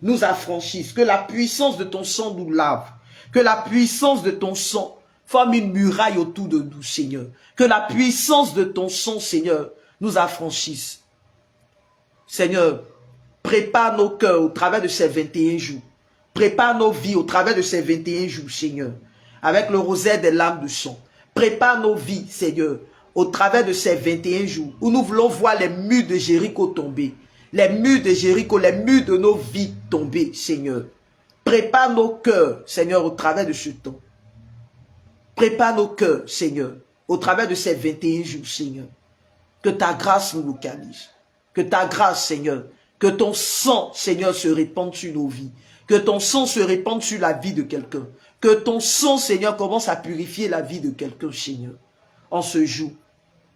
Speaker 1: nous affranchisse, que la puissance de ton sang nous lave, que la puissance de ton sang forme une muraille autour de nous, Seigneur, que la puissance de ton sang, Seigneur, nous affranchisse. Seigneur, prépare nos cœurs au travers de ces 21 jours, prépare nos vies au travers de ces 21 jours, Seigneur, avec le rosaire des larmes de sang. Prépare nos vies, Seigneur, au travers de ces 21 jours, où nous voulons voir les murs de Jéricho tomber. Les murs de Jéricho, les murs de nos vies tomber, Seigneur. Prépare nos cœurs, Seigneur, au travers de ce temps. Prépare nos cœurs, Seigneur, au travers de ces 21 jours, Seigneur. Que ta grâce nous localise. Que ta grâce, Seigneur, que ton sang, Seigneur, se répande sur nos vies. Que ton sang se répande sur la vie de quelqu'un. Que ton sang, Seigneur, commence à purifier la vie de quelqu'un, Seigneur. En ce jour,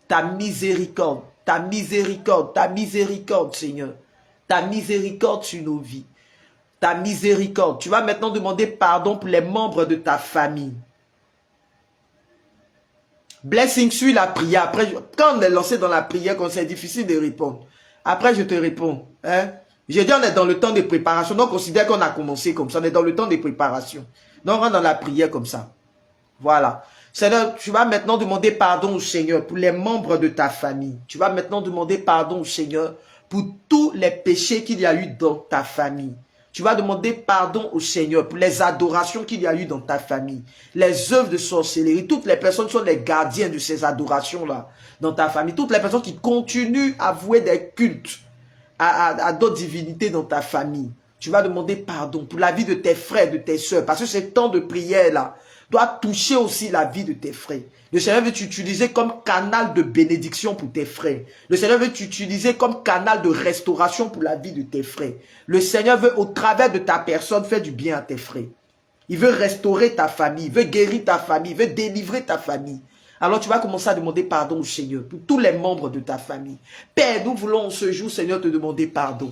Speaker 1: ta miséricorde, ta miséricorde, ta miséricorde, Seigneur. Ta miséricorde sur nos vies. Ta miséricorde. Tu vas maintenant demander pardon pour les membres de ta famille. Blessing, suis la prière. Après, quand on est lancé dans la prière, quand c'est difficile de répondre. Après, je te réponds. Hein? J'ai dit, on est dans le temps de préparation. Donc, on considère qu'on a commencé comme ça. On est dans le temps de préparation. Donc, on rentre dans la prière comme ça. Voilà. Seigneur, tu vas maintenant demander pardon au Seigneur pour les membres de ta famille. Tu vas maintenant demander pardon au Seigneur pour tous les péchés qu'il y a eu dans ta famille. Tu vas demander pardon au Seigneur pour les adorations qu'il y a eu dans ta famille. Les œuvres de sorcellerie. Toutes les personnes sont les gardiens de ces adorations-là dans ta famille. Toutes les personnes qui continuent à vouer des cultes à d'autres divinités dans ta famille. Tu vas demander pardon pour la vie de tes frères, de tes soeurs. Parce que ce temps de prière-là doit toucher aussi la vie de tes frères. Le Seigneur veut t'utiliser comme canal de bénédiction pour tes frères. Le Seigneur veut t'utiliser comme canal de restauration pour la vie de tes frères. Le Seigneur veut, au travers de ta personne, faire du bien à tes frères. Il veut restaurer ta famille, il veut guérir ta famille, il veut délivrer ta famille. Alors tu vas commencer à demander pardon au Seigneur pour tous les membres de ta famille. Père, nous voulons ce jour, Seigneur, te demander pardon.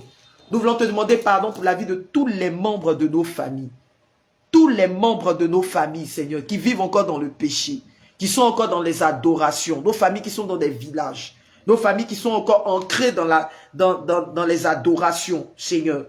Speaker 1: Nous voulons te demander pardon pour la vie de tous les membres de nos familles. Tous les membres de nos familles, Seigneur, qui vivent encore dans le péché, qui sont encore dans les adorations, nos familles qui sont dans des villages, nos familles qui sont encore ancrées dans les adorations, Seigneur.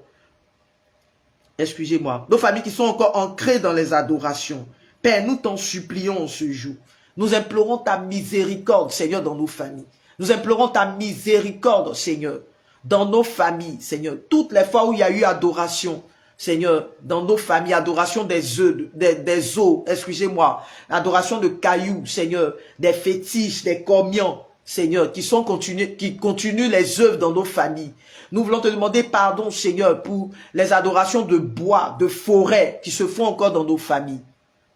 Speaker 1: Excusez-moi. Nos familles qui sont encore ancrées dans les adorations. Père, nous t'en supplions ce jour. Nous implorons ta miséricorde, Seigneur, dans nos familles. Nous implorons ta miséricorde, Seigneur, dans nos familles, Seigneur. Toutes les fois où il y a eu adoration, Seigneur, dans nos familles, adoration des os, excusez-moi, adoration de cailloux, Seigneur, des fétiches, des comions, Seigneur, qui continuent les œuvres dans nos familles. Nous voulons te demander pardon, Seigneur, pour les adorations de bois, de forêt, qui se font encore dans nos familles.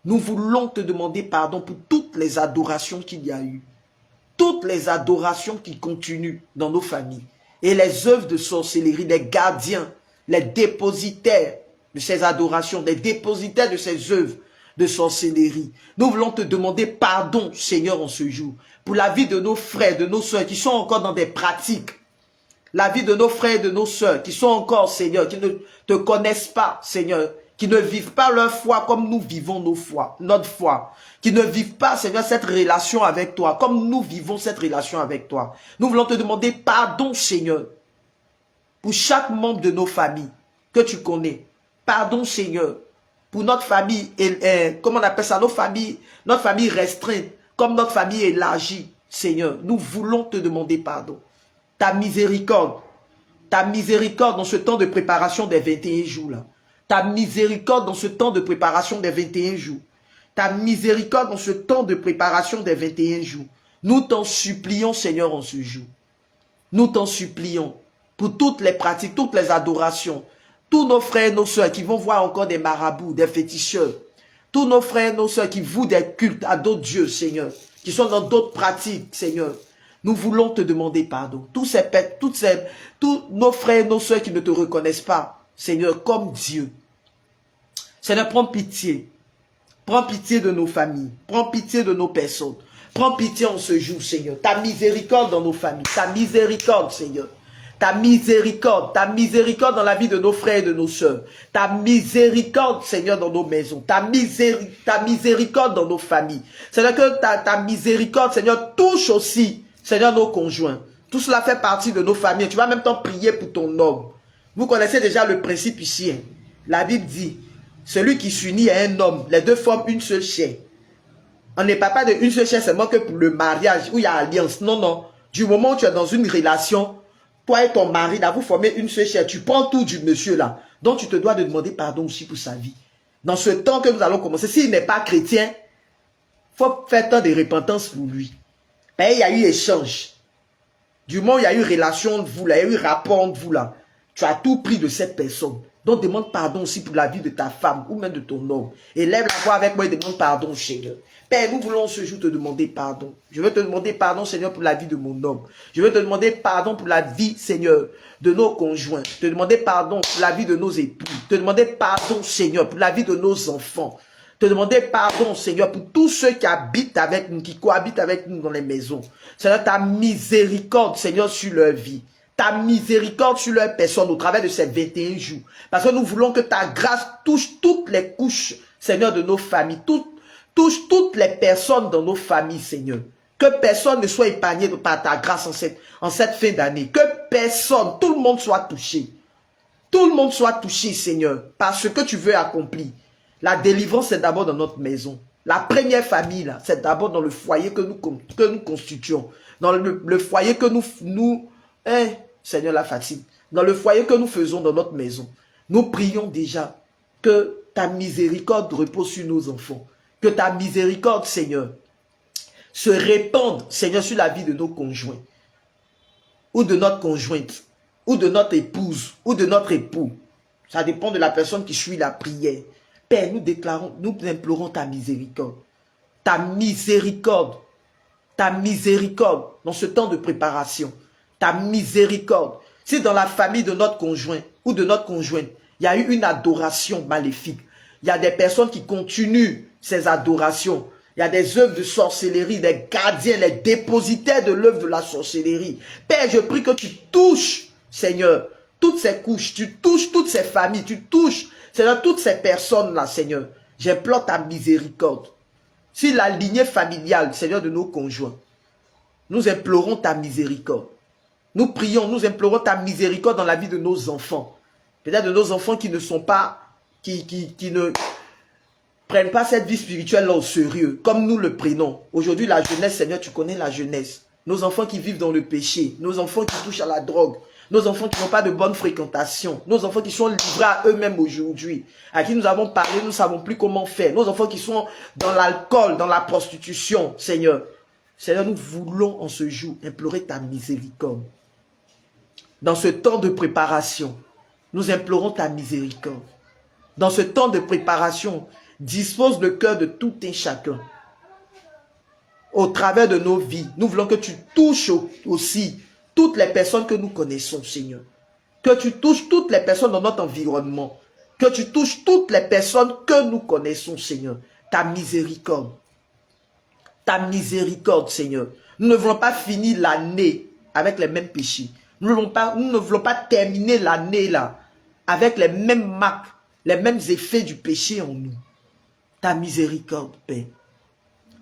Speaker 1: Nous voulons te demander pardon pour toutes les adorations qu'il y a eu. Toutes les adorations qui continuent dans nos familles. Et les œuvres de sorcellerie, les gardiens, les dépositaires de ces adorations, les dépositaires de ces œuvres. de sorcellerie. Nous voulons te demander pardon, Seigneur, en ce jour, pour la vie de nos frères, de nos sœurs qui sont encore dans des pratiques. La vie de nos frères et de nos sœurs qui sont encore, Seigneur, qui ne te connaissent pas, Seigneur, qui ne vivent pas leur foi comme nous vivons notre foi, qui ne vivent pas, Seigneur, cette relation avec toi, comme nous vivons cette relation avec toi. Nous voulons te demander pardon, Seigneur, pour chaque membre de nos familles que tu connais. Pardon, Seigneur, pour notre famille, comment on appelle ça, notre famille restreinte, comme notre famille élargie, Seigneur. Nous voulons te demander pardon. Ta miséricorde dans ce temps de préparation des 21 jours là. Ta miséricorde dans ce temps de préparation des 21 jours. Ta miséricorde dans ce temps de préparation des 21 jours. Nous t'en supplions, Seigneur, en ce jour. Nous t'en supplions pour toutes les pratiques, toutes les adorations. Tous nos frères et nos sœurs qui vont voir encore des marabouts, des féticheurs. Tous nos frères et nos sœurs qui vouent des cultes à d'autres dieux, Seigneur. Qui sont dans d'autres pratiques, Seigneur. Nous voulons te demander pardon. Tous nos frères et nos sœurs qui ne te reconnaissent pas, Seigneur, comme Dieu. Seigneur, prends pitié. Prends pitié de nos familles. Prends pitié de nos personnes. Prends pitié en ce jour, Seigneur. Ta miséricorde dans nos familles. Ta miséricorde, Seigneur. Ta miséricorde dans la vie de nos frères et de nos sœurs. Ta miséricorde, Seigneur, dans nos maisons. Ta miséricorde dans nos familles. Seigneur, que ta miséricorde, Seigneur, touche aussi, Seigneur, nos conjoints. Tout cela fait partie de nos familles. Tu vas même temps prier pour ton homme. Vous connaissez déjà le principe ici. Hein? La Bible dit, celui qui s'unit à un homme, les deux forment une seule chair. On ne parle pas d'une seule chair seulement que pour le mariage, où il y a alliance. Non, non. Du moment où tu es dans une relation, toi et ton mari, là, vous formez une seule chair. Tu prends tout du monsieur là. Donc tu te dois de demander pardon aussi pour sa vie. Dans ce temps que nous allons commencer, s'il n'est pas chrétien, il faut faire tant de repentance pour lui. Ben, il y a eu échange. Du moment où il y a eu relation de vous là, il y a eu rapport de vous là, tu as tout pris de cette personne. Donc demande pardon aussi pour la vie de ta femme ou même de ton homme. Et lève la voix avec moi et demande pardon, Seigneur. Père, nous voulons ce jour te demander pardon. Je veux te demander pardon, Seigneur, pour la vie de mon homme. Je veux te demander pardon pour la vie, Seigneur, de nos conjoints. Te demander pardon pour la vie de nos époux. Te demander pardon, Seigneur, pour la vie de nos enfants. Te demander pardon, Seigneur, pour tous ceux qui habitent avec nous, qui cohabitent avec nous dans les maisons. Seigneur, ta miséricorde, Seigneur, sur leur vie. Ta miséricorde sur leur personne au travers de ces 21 jours. Parce que nous voulons que ta grâce touche toutes les couches, Seigneur, de nos familles. Touche toutes les personnes dans nos familles, Seigneur. Que personne ne soit épargné par ta grâce en cette fin d'année. Que personne, tout le monde soit touché. Tout le monde soit touché, Seigneur, par ce que tu veux accomplir. La délivrance, c'est d'abord dans notre maison. La première famille, là, c'est d'abord dans le foyer que nous constituons. Dans le foyer que nous Seigneur, la fatigue. Dans le foyer que nous faisons dans notre maison. Nous prions déjà que ta miséricorde repose sur nos enfants. Que ta miséricorde, Seigneur, se répande, Seigneur, sur la vie de nos conjoints. Ou de notre conjointe. Ou de notre épouse. Ou de notre époux. Ça dépend de la personne qui suit la prière. Père, nous implorons ta miséricorde. Ta miséricorde. Ta miséricorde dans ce temps de préparation. Ta miséricorde. Si dans la famille de notre conjoint ou de notre conjointe, il y a eu une adoration maléfique, il y a des personnes qui continuent ces adorations, il y a des œuvres de sorcellerie, des gardiens, les dépositaires de l'œuvre de la sorcellerie. Père, je prie que tu touches, Seigneur, toutes ces couches, tu touches toutes ces familles, tu touches, Seigneur, toutes ces personnes-là, Seigneur. J'implore ta miséricorde. Si la lignée familiale, Seigneur, de nos conjoints, nous implorons ta miséricorde. Nous prions, nous implorons ta miséricorde dans la vie de nos enfants. Peut-être de nos enfants qui ne sont pas, qui ne prennent pas cette vie spirituelle-là au sérieux, comme nous le prenons. Aujourd'hui, la jeunesse, Seigneur, tu connais la jeunesse. Nos enfants qui vivent dans le péché, nos enfants qui touchent à la drogue, nos enfants qui n'ont pas de bonne fréquentation, nos enfants qui sont livrés à eux-mêmes aujourd'hui, à qui nous avons parlé, nous ne savons plus comment faire, nos enfants qui sont dans l'alcool, dans la prostitution, Seigneur. Seigneur, nous voulons en ce jour implorer ta miséricorde. Dans ce temps de préparation, nous implorons ta miséricorde. Dans ce temps de préparation, dispose le cœur de tout un chacun. Au travers de nos vies, nous voulons que tu touches aussi toutes les personnes que nous connaissons, Seigneur. Que tu touches toutes les personnes dans notre environnement. Que tu touches toutes les personnes que nous connaissons, Seigneur. Ta miséricorde. Ta miséricorde, Seigneur. Nous ne voulons pas finir l'année avec les mêmes péchés. Nous ne voulons pas terminer l'année là avec les mêmes marques, les mêmes effets du péché en nous. Ta miséricorde, Père.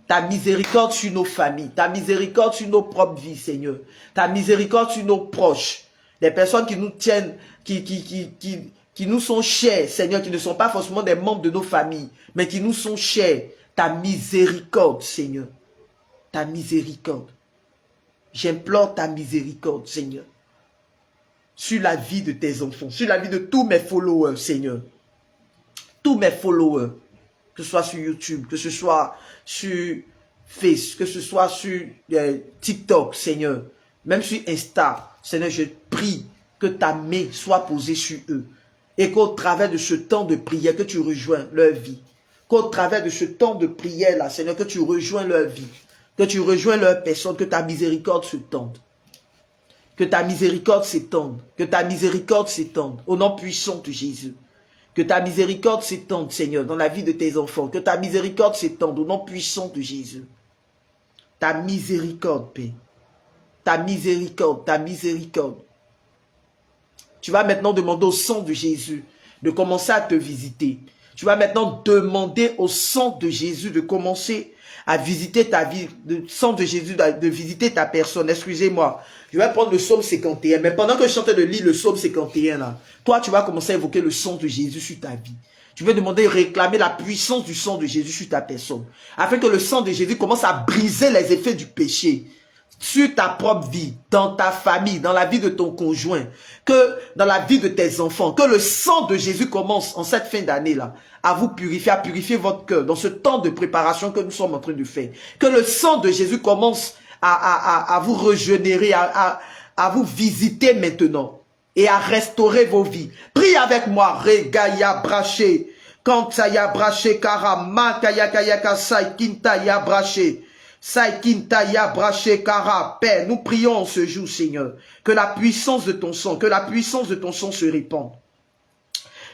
Speaker 1: Ta miséricorde sur nos familles. Ta miséricorde sur nos propres vies, Seigneur. Ta miséricorde sur nos proches. Les personnes qui nous tiennent, qui nous sont chères, Seigneur, qui ne sont pas forcément des membres de nos familles, mais qui nous sont chères. Ta miséricorde, Seigneur. Ta miséricorde. J'implore ta miséricorde, Seigneur. Sur la vie de tes enfants, sur la vie de tous mes followers, Seigneur. Tous mes followers, que ce soit sur YouTube, que ce soit sur Facebook, que ce soit sur TikTok, Seigneur. Même sur Insta, Seigneur, je prie que ta main soit posée sur eux. Et qu'au travers de ce temps de prière, que tu rejoins leur vie. Qu'au travers de ce temps de prière là, Seigneur, que tu rejoins leur vie. Que tu rejoins leur personne, que ta miséricorde se tende. Que ta miséricorde s'étende. Que ta miséricorde s'étende. Au nom puissant de Jésus. Que ta miséricorde s'étende, Seigneur, dans la vie de tes enfants. Que ta miséricorde s'étende au nom puissant de Jésus. Ta miséricorde, Père. Ta miséricorde, ta miséricorde. Tu vas maintenant demander au sang de Jésus de commencer à te visiter. Tu vas maintenant demander au sang de Jésus de commencer à visiter ta vie, le sang de Jésus de visiter ta personne. Excusez-moi, je vais prendre le psaume 51. Mais pendant que je suis en train de lire le psaume 51, là, toi, tu vas commencer à évoquer le sang de Jésus sur ta vie. Tu veux demander, réclamer la puissance du sang de Jésus sur ta personne. Afin que le sang de Jésus commence à briser les effets du péché sur ta propre vie, dans ta famille, dans la vie de ton conjoint, que dans la vie de tes enfants, que le sang de Jésus commence en cette fin d'année-là à vous purifier, à purifier votre cœur dans ce temps de préparation que nous sommes en train de faire. Que le sang de Jésus commence à vous régénérer, à vous visiter maintenant et à restaurer vos vies. Prie avec moi, Regaya Braché, Kantaya Braché, Karama, Kaya Kaya Kasai, Kintaya Braché. Saikintaya Braché Kara, Père, nous prions en ce jour, Seigneur, que la puissance de ton sang, que la puissance de ton sang se répande.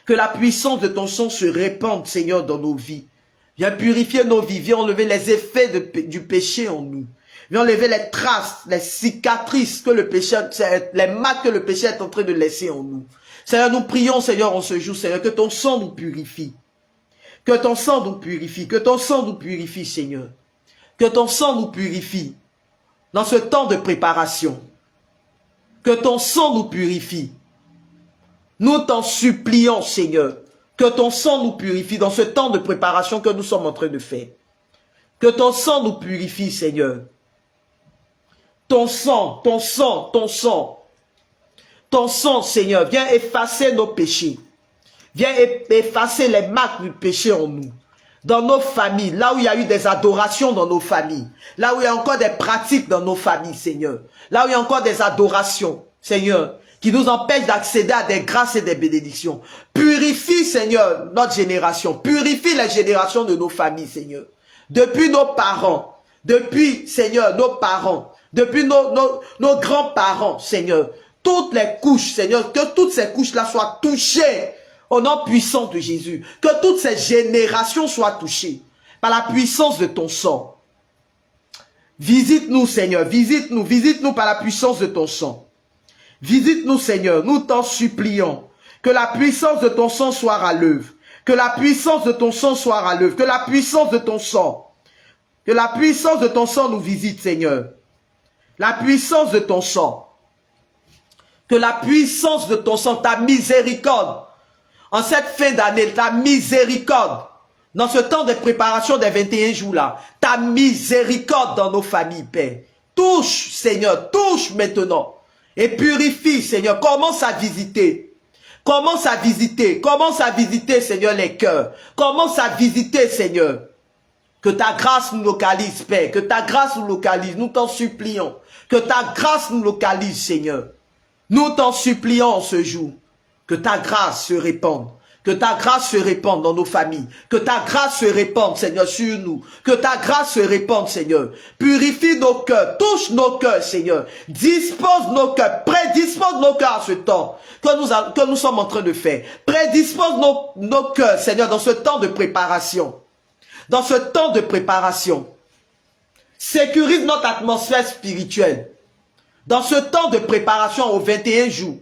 Speaker 1: Que la puissance de ton sang se répande, Seigneur, dans nos vies. Viens purifier nos vies, viens enlever les effets du péché en nous. Viens enlever les traces, les cicatrices que le péché, les marques que le péché est en train de laisser en nous. Seigneur, nous prions, Seigneur, en ce jour, Seigneur, que ton sang nous purifie. Que ton sang nous purifie, que ton sang nous purifie, Seigneur. Que ton sang nous purifie dans ce temps de préparation. Que ton sang nous purifie. Nous t'en supplions, Seigneur, que ton sang nous purifie dans ce temps de préparation que nous sommes en train de faire. Que ton sang nous purifie, Seigneur. Ton sang, ton sang, ton sang. Ton sang, Seigneur, viens effacer nos péchés. Viens effacer les marques du péché en nous. Dans nos familles, là où il y a eu des adorations dans nos familles, là où il y a encore des pratiques dans nos familles, Seigneur, là où il y a encore des adorations, Seigneur, qui nous empêchent d'accéder à des grâces et des bénédictions. Purifie, Seigneur, notre génération, purifie les générations de nos familles, Seigneur. Depuis nos parents, depuis, Seigneur, nos parents, depuis nos grands-parents, Seigneur, toutes les couches, Seigneur, que toutes ces couches-là soient touchées au nom puissant de Jésus, que toutes ces générations soient touchées par la puissance de ton sang. Visite-nous, Seigneur, visite-nous par la puissance de ton sang. Visite-nous, Seigneur, nous t'en supplions. Que la puissance de ton sang soit à l'œuvre. Que la puissance de ton sang soit à l'œuvre. Que la puissance de ton sang. Que la puissance de ton sang nous visite, Seigneur. La puissance de ton sang. Que la puissance de ton sang, ta miséricorde, en cette fin d'année, ta miséricorde, dans ce temps de préparation des 21 jours-là, ta miséricorde dans nos familles, Père. Touche, Seigneur, touche maintenant. Et purifie, Seigneur. Commence à visiter. Commence à visiter. Commence à visiter, Seigneur, les cœurs. Commence à visiter, Seigneur. Que ta grâce nous localise, Père. Que ta grâce nous localise. Nous t'en supplions. Que ta grâce nous localise, Seigneur. Nous t'en supplions en ce jour. Que ta grâce se répande. Que ta grâce se répande dans nos familles. Que ta grâce se répande, Seigneur, sur nous. Que ta grâce se répande, Seigneur. Purifie nos cœurs. Touche nos cœurs, Seigneur. Dispose nos cœurs. Prédispose nos cœurs à ce temps que nous sommes en train de faire. Prédispose nos cœurs, Seigneur, dans ce temps de préparation. dans ce temps de préparation. Sécurise notre atmosphère spirituelle. Dans ce temps de préparation aux 21 jours.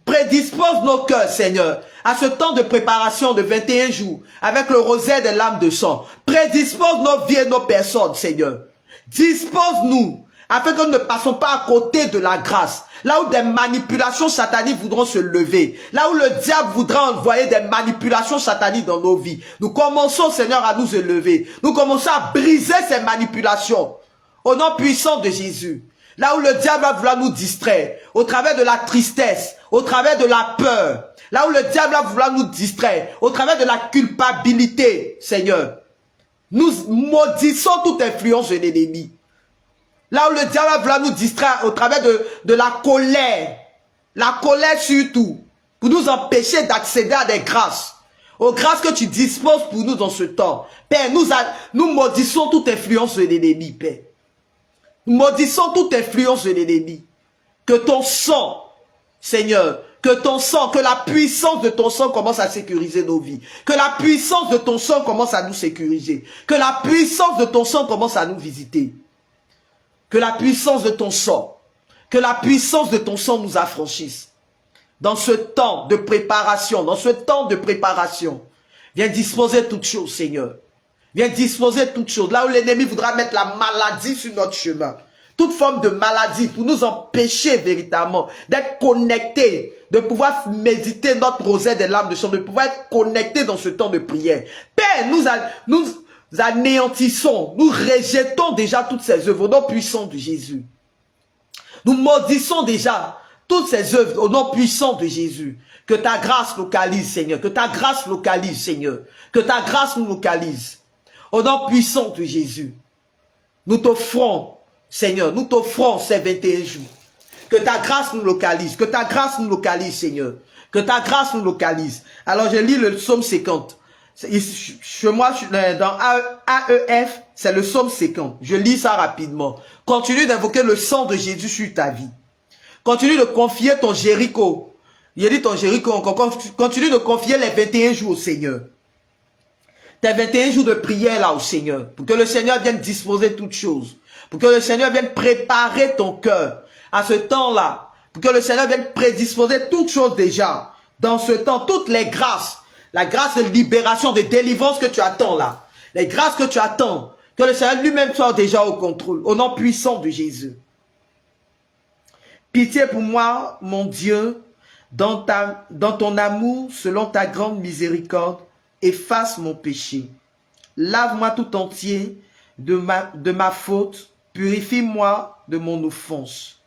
Speaker 1: Prédispose nos cœurs, Seigneur, à ce temps de préparation de 21 jours, avec le rosaire des lames de sang. Prédispose nos vies et nos personnes, Seigneur. Dispose-nous, afin que nous ne passons pas à côté de la grâce. Là où des manipulations sataniques voudront se lever, là où le diable voudra envoyer des manipulations sataniques dans nos vies, nous commençons, Seigneur, à nous élever. Nous commençons à briser ces manipulations, au nom puissant de Jésus. Là où le diable va vouloir nous distraire, au travers de la tristesse, au travers de la peur. Là où le diable va vouloir nous distraire, au travers de la culpabilité, Seigneur. Nous maudissons toute influence de l'ennemi. Là où le diable va vouloir nous distraire, au travers de la colère surtout, pour nous empêcher d'accéder à des grâces. Aux grâces que tu disposes pour nous dans ce temps. Père, nous maudissons toute influence de l'ennemi, Père. Nous maudissons toute influence de l'ennemi. Que ton sang, Seigneur, que ton sang, que la puissance de ton sang commence à sécuriser nos vies. Que la puissance de ton sang commence à nous sécuriser. Que la puissance de ton sang commence à nous visiter. Que la puissance de ton sang, nous affranchisse. Dans ce temps de préparation, viens disposer toutes choses, Seigneur. Viens disposer toutes choses. Là où l'ennemi voudra mettre la maladie sur notre chemin. Toute forme de maladie pour nous empêcher véritablement d'être connectés, de pouvoir méditer notre rosaire des lames de sang, de pouvoir être connectés dans ce temps de prière. Père, nous anéantissons, nous rejetons déjà toutes ces œuvres au nom puissant de Jésus. Nous maudissons déjà toutes ces œuvres au nom puissant de Jésus. Que ta grâce localise, Seigneur. Que ta grâce localise, Seigneur. Que ta grâce nous localise. Au nom puissant de Jésus, nous t'offrons, Seigneur, nous t'offrons ces 21 jours. Que ta grâce nous localise, que ta grâce nous localise, Seigneur. Que ta grâce nous localise. Alors je lis le psaume 50. Chez moi, dans AEF, c'est le psaume 50. Je lis ça rapidement. Continue d'invoquer le sang de Jésus sur ta vie. Continue de confier ton Jéricho. Il dit ton Jéricho encore. Continue de confier les 21 jours au Seigneur. Tes 21 jours de prière là au Seigneur, pour que le Seigneur vienne disposer toutes choses, pour que le Seigneur vienne préparer ton cœur à ce temps-là, pour que le Seigneur vienne prédisposer toutes choses déjà, dans ce temps, toutes les grâces, la grâce de libération, de délivrance que tu attends là, les grâces que tu attends, que le Seigneur lui-même soit déjà au contrôle, au nom puissant de Jésus. Pitié pour moi, mon Dieu, dans ton amour, selon ta grande miséricorde, efface mon péché. Lave-moi tout entier de ma faute. Purifie-moi de mon offense.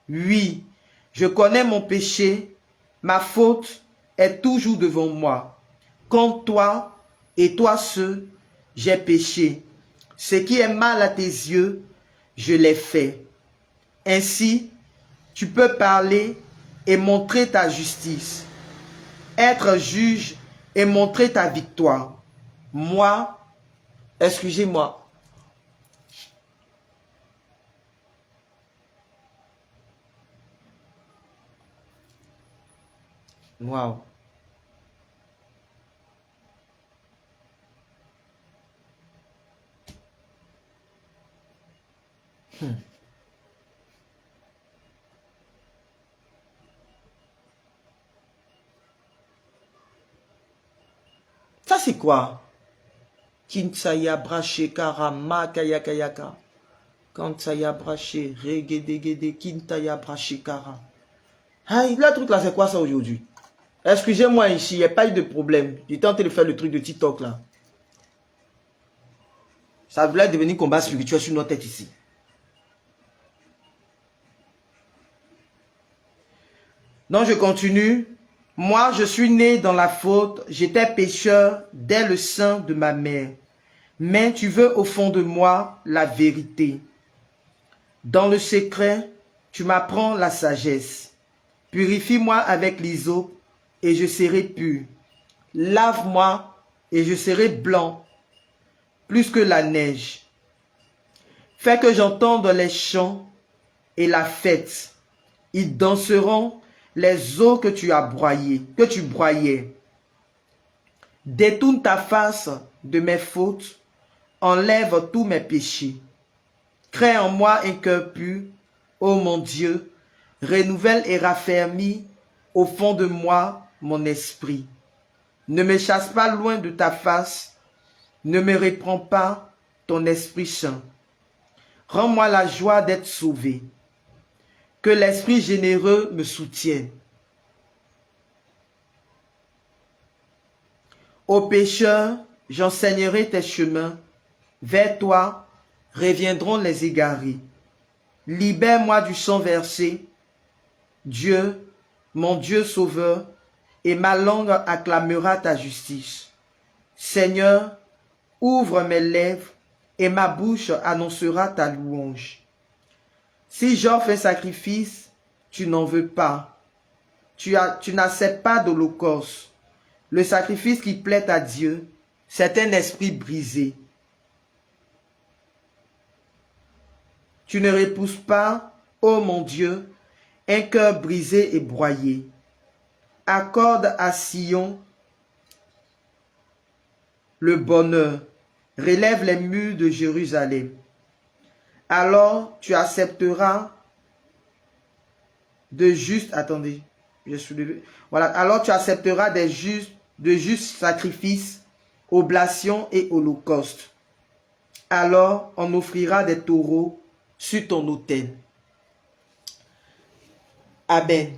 Speaker 1: Oui, je connais mon péché. Ma faute est toujours devant moi. Contre toi et toi seul, j'ai péché. Ce qui est mal à tes yeux, je l'ai fait. Ainsi, tu peux parler et montrer ta justice. Être juge et montrer ta victoire. Moi, excusez-moi. Wow. Ça c'est quoi? Kinsaya braché karama kaya kayaka. Kansaya braché regedegede kintaya braché kara. Aïe, le truc là c'est quoi ça aujourd'hui? Excusez-moi ici, il n'y a pas eu de problème. J'ai tenté de faire le truc de TikTok là. Ça voulait devenir combat spirituel sur notre tête ici. Donc je continue. Moi, je suis né dans la faute, j'étais pécheur dès le sein de ma mère. Mais tu veux au fond de moi la vérité. Dans le secret, tu m'apprends la sagesse. Purifie-moi avec l'hysope et je serai pur. Lave-moi et je serai blanc, plus que la neige. Fais que j'entende les chants et la fête. Ils danseront les eaux que tu as broyées, que tu broyais. Détourne ta face de mes fautes, enlève tous mes péchés. Crée en moi un cœur pur, ô mon Dieu, renouvelle et raffermis au fond de moi mon esprit. Ne me chasse pas loin de ta face, ne me reprends pas ton Esprit Saint. Rends-moi la joie d'être sauvé, que l'Esprit généreux me soutienne. Aux pécheurs, j'enseignerai tes chemins, vers toi reviendront les égarés. Libère-moi du sang versé, Dieu, mon Dieu sauveur, et ma langue acclamera ta justice. Seigneur, ouvre mes lèvres, et ma bouche annoncera ta louange. Si j'offre un sacrifice, tu n'en veux pas. Tu n'acceptes pas d'holocauste. Le sacrifice qui plaît à Dieu, c'est un esprit brisé. Tu ne repousses pas, ô mon Dieu, un cœur brisé et broyé. Accorde à Sion le bonheur. Relève les murs de Jérusalem. Alors tu accepteras de justes... Attendez, je suis levé. Voilà. Alors tu accepteras de justes sacrifices, oblations et holocaustes. Alors on offrira des taureaux sur ton autel. Amen.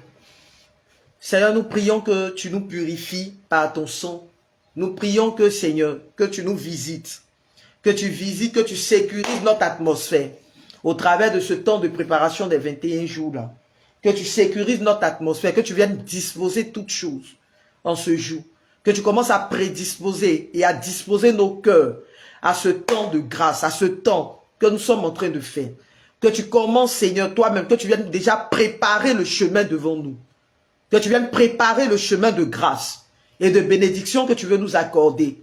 Speaker 1: Seigneur, nous prions que tu nous purifies par ton sang. Nous prions que, Seigneur, que tu nous visites. Que tu visites, que tu sécurises notre atmosphère. Au travers de ce temps de préparation des 21 jours là. Que tu sécurises notre atmosphère. Que tu viennes disposer toutes choses en ce jour. Que tu commences à prédisposer et à disposer nos cœurs à ce temps de grâce, à ce temps que nous sommes en train de faire. Que tu commences, Seigneur, toi-même, que tu viennes déjà préparer le chemin devant nous. Que tu viennes préparer le chemin de grâce et de bénédiction que tu veux nous accorder.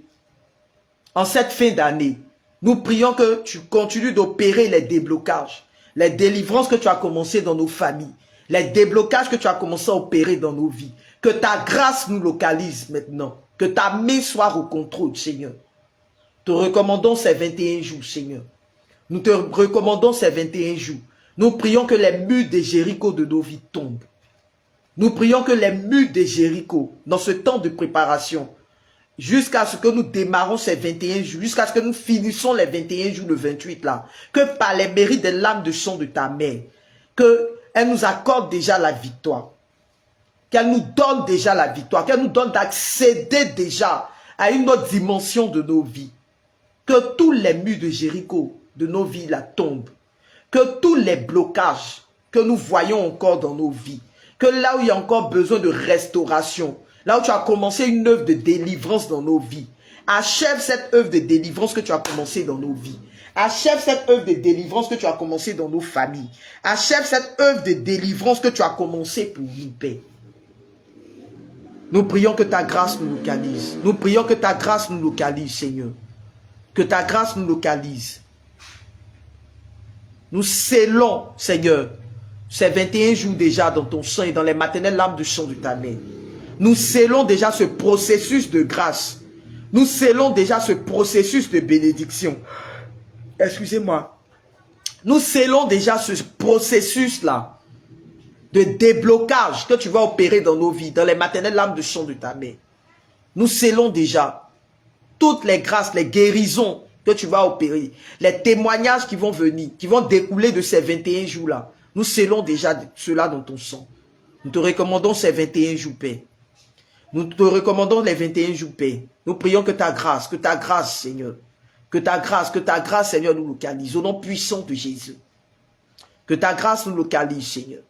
Speaker 1: En cette fin d'année, nous prions que tu continues d'opérer les déblocages, les délivrances que tu as commencé dans nos familles, les déblocages que tu as commencé à opérer dans nos vies. Que ta grâce nous localise maintenant. Que ta main soit au contrôle, Seigneur. Te recommandons ces 21 jours, Seigneur. Nous te recommandons ces 21 jours. Nous prions que les murs de Jéricho de nos vies tombent. Nous prions que les murs de Jéricho, dans ce temps de préparation, jusqu'à ce que nous démarrons ces 21 jours, jusqu'à ce que nous finissons les 21 jours, le 28 là, que par les mérites des lames de sang de ta mère, qu'elle nous accorde déjà la victoire, qu'elle nous donne déjà la victoire, qu'elle nous donne d'accéder déjà à une autre dimension de nos vies, que tous les murs de Jéricho de nos vies là tombent, que tous les blocages que nous voyons encore dans nos vies, que là où il y a encore besoin de restauration, là où tu as commencé une œuvre de délivrance dans nos vies, achève cette œuvre de délivrance que tu as commencé dans nos vies. Achève cette œuvre de délivrance que tu as commencé dans nos familles. Achève cette œuvre de délivrance que tu as commencé pour nous, Père. Nous prions que ta grâce nous localise. Nous prions que ta grâce nous localise, Seigneur. Que ta grâce nous localise. Nous scellons, Seigneur, ces 21 jours déjà dans ton sang et dans les maternelles larmes du sang de ta mère. Nous scellons déjà ce processus de grâce. Nous scellons déjà ce processus de bénédiction. Excusez-moi. Nous scellons déjà ce processus-là de déblocage que tu vas opérer dans nos vies, dans les maternelles larmes du sang de ta mère. Nous scellons déjà toutes les grâces, les guérisons que tu vas opérer, les témoignages qui vont venir, qui vont découler de ces 21 jours-là. Nous scellons déjà cela dans ton sang. Nous te recommandons ces 21 jours, Père. Nous te recommandons les 21 jours, Père. Nous prions que ta grâce, Seigneur, que ta grâce, Seigneur, nous localise au nom puissant de Jésus. Que ta grâce nous localise, Seigneur.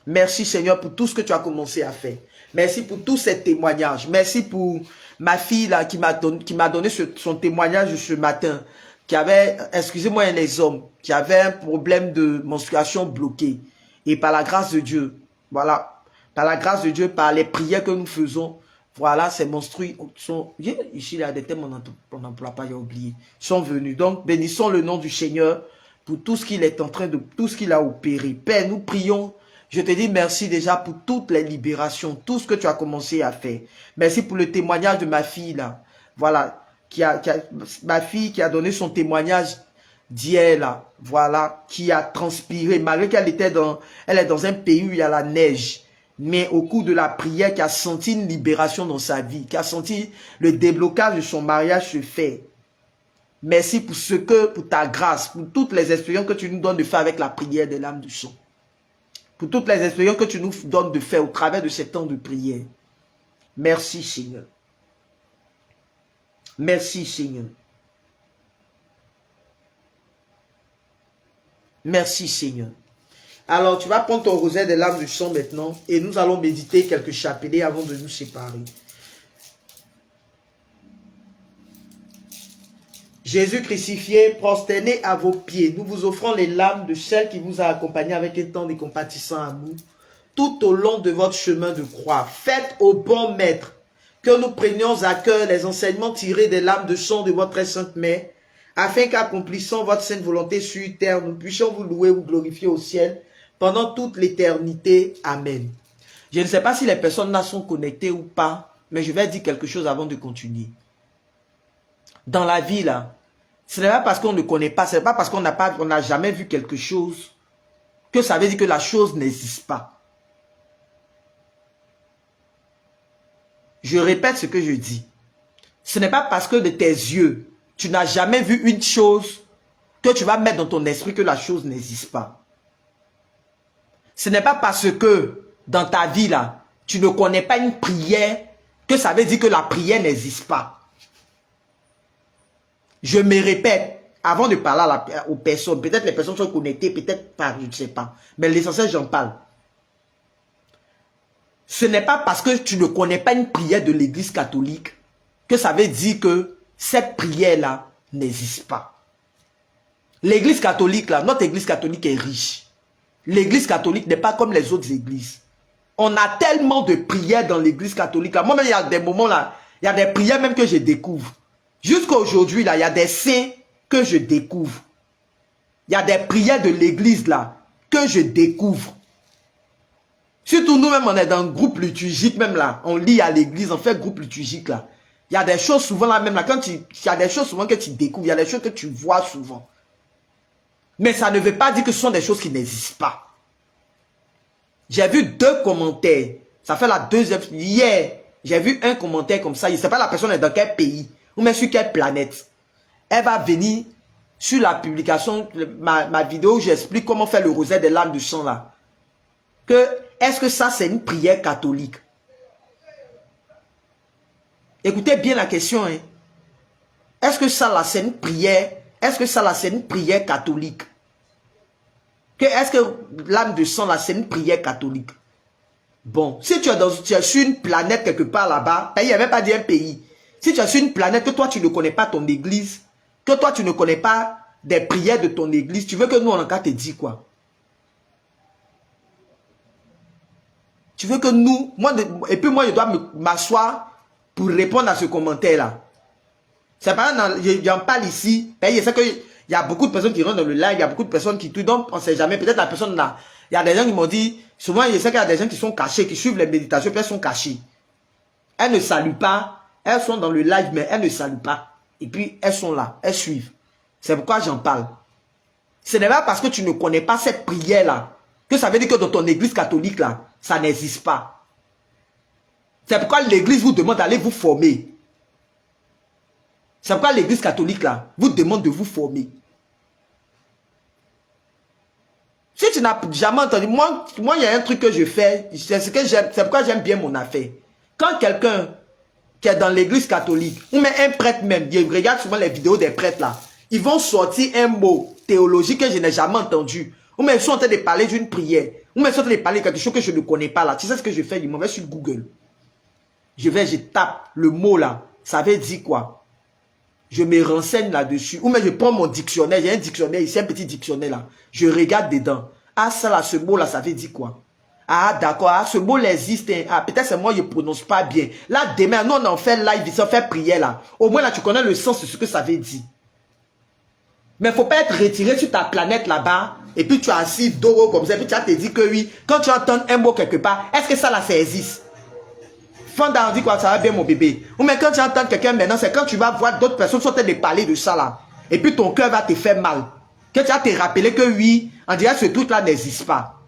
Speaker 1: Merci, Seigneur, pour tout ce que tu as commencé à faire. Merci pour tous ces témoignages. Merci pour ma fille là qui m'a donné son témoignage ce matin, qui avait, excusez-moi les hommes, qui avait un problème de menstruation bloqué. Et par la grâce de Dieu, voilà, par la grâce de Dieu, par les prières que nous faisons, voilà, ces menstrues sont, ici, il y a des thèmes on n'emploie pas, j'ai oublié, sont venus. Donc, bénissons le nom du Seigneur pour tout ce qu'il est en train de, tout ce qu'il a opéré. Père, nous prions. Je te dis merci déjà pour toutes les libérations, tout ce que tu as commencé à faire. Merci pour le témoignage de ma fille là. voilà, ma fille qui a donné son témoignage d'hier, là, voilà, qui a transpiré, malgré qu'elle elle est dans un pays où il y a la neige, mais au cours de la prière, qui a senti une libération dans sa vie, qui a senti le déblocage de son mariage se faire. Merci pour ta grâce, pour toutes les expériences que tu nous donnes de faire avec la prière des lames du sang. Pour toutes les expériences que tu nous donnes de faire au travers de ces temps de prière. Merci Seigneur. Merci Seigneur. Merci Seigneur. Alors tu vas prendre ton rosaire des lames du sang maintenant et nous allons méditer quelques chapelets avant de nous séparer. Jésus crucifié, prosterné à vos pieds, nous vous offrons les larmes de celle qui vous a accompagné avec un temps de compatissant amour tout au long de votre chemin de croix. Faites au bon maître que nous prenions à cœur les enseignements tirés des larmes de sang de votre très sainte mère, afin qu'accomplissant votre sainte volonté sur terre, nous puissions vous louer, vous glorifier au ciel pendant toute l'éternité. Amen. Je ne sais pas si les personnes là sont connectées ou pas, mais je vais dire quelque chose avant de continuer. Dans la vie là, ce n'est pas parce qu'on ne connaît pas, ce n'est pas parce qu'on n'a jamais vu quelque chose que ça veut dire que la chose n'existe pas. Je répète ce que je dis. Ce n'est pas parce que de tes yeux, tu n'as jamais vu une chose que tu vas mettre dans ton esprit que la chose n'existe pas. Ce n'est pas parce que dans ta vie là, tu ne connais pas une prière que ça veut dire que la prière n'existe pas. Je me répète, avant de parler aux personnes, peut-être les personnes sont connectées, peut-être pas, je ne sais pas. Mais l'essentiel, j'en parle. Ce n'est pas parce que tu ne connais pas une prière de l'église catholique que ça veut dire que cette prière-là n'existe pas. L'église catholique, là, notre église catholique est riche. L'église catholique n'est pas comme les autres églises. On a tellement de prières dans l'église catholique. Moi-même, il y a des moments là, il y a des prières même que je découvre. Jusqu'à aujourd'hui, là, il y a des saints que je découvre. Il y a des prières de l'église, là, que je découvre. Surtout nous-mêmes, on est dans un groupe liturgique, même là. On lit à l'église, on fait groupe liturgique, là. Il y a des choses souvent, là, même là, il y a des choses souvent que tu découvres, il y a des choses que tu vois souvent. Mais ça ne veut pas dire que ce sont des choses qui n'existent pas. J'ai vu 2 commentaires. Ça fait la deuxième. Hier, j'ai vu un commentaire comme ça. Je ne sais pas la personne est dans quel pays. Ou même sur quelle planète. Elle va venir sur la publication, ma vidéo où j'explique comment faire le rosaire des larmes du sang là. Est-ce que ça c'est une prière catholique? Écoutez bien la question. Hein. Est-ce que ça là c'est une prière? Est-ce que ça là c'est une prière catholique? Est-ce que l'âme de sang là c'est une prière catholique? Bon, si tu es sur une planète quelque part là-bas, il n'y avait pas dit un pays. Si tu es sur une planète que toi tu ne connais pas ton église, que toi tu ne connais pas des prières de ton église, tu veux que nous on encore te dise quoi? Tu veux que nous, et puis moi je dois m'asseoir pour répondre à ce commentaire là. C'est pas j'en parle ici, je sais qu'il y a beaucoup de personnes qui rentrent dans le live, il y a beaucoup de personnes qui tout, donc on ne sait jamais, peut-être la personne là, il y a des gens qui m'ont dit, souvent je sais qu'il y a des gens qui sont cachés, qui suivent les méditations, puis elles sont cachées. Elles ne saluent pas. Elles sont dans le live, mais elles ne saluent pas. Et puis, elles sont là, elles suivent. C'est pourquoi j'en parle. Ce n'est pas parce que tu ne connais pas cette prière-là que ça veut dire que dans ton église catholique, là, ça n'existe pas. C'est pourquoi l'église vous demande d'aller vous former. C'est pourquoi l'église catholique, là, vous demande de vous former. Si tu n'as jamais entendu, moi, il y a un truc que je fais, c'est pourquoi j'aime bien mon affaire. Quand quelqu'un qui est dans l'église catholique, ou même un prêtre même, je regarde souvent les vidéos des prêtres là, ils vont sortir un mot théologique que je n'ai jamais entendu, ou même ils sont en train de parler d'une prière, ou même ils sont en train de parler de quelque chose que je ne connais pas là. Tu sais ce que je fais? Je m'en vais sur Google. Je tape le mot là, ça veut dire quoi? Je me renseigne là-dessus, ou même je prends mon dictionnaire, j'ai un dictionnaire ici, un petit dictionnaire là, je regarde dedans. Ah ça là, ce mot là, ça veut dire quoi? Ah d'accord, ah, ce mot existe, hein. Ah, peut-être c'est moi je ne prononce pas bien. Là demain, nous on en fait live, on fait prière là. Au moins là tu connais le sens de ce que ça veut dire. Mais il ne faut pas être retiré sur ta planète là-bas, et puis tu as assis dos comme ça, et puis tu as te dit que oui, quand tu entends un mot quelque part, est-ce que ça là ça existe? Fanda, on dit quoi, ça va bien mon bébé. Ou mais quand tu entends quelqu'un maintenant, c'est quand tu vas voir d'autres personnes sont en train de parler de ça là. Et puis ton cœur va te faire mal. Que tu vas te rappeler que oui, on dirait que ce truc là n'existe pas.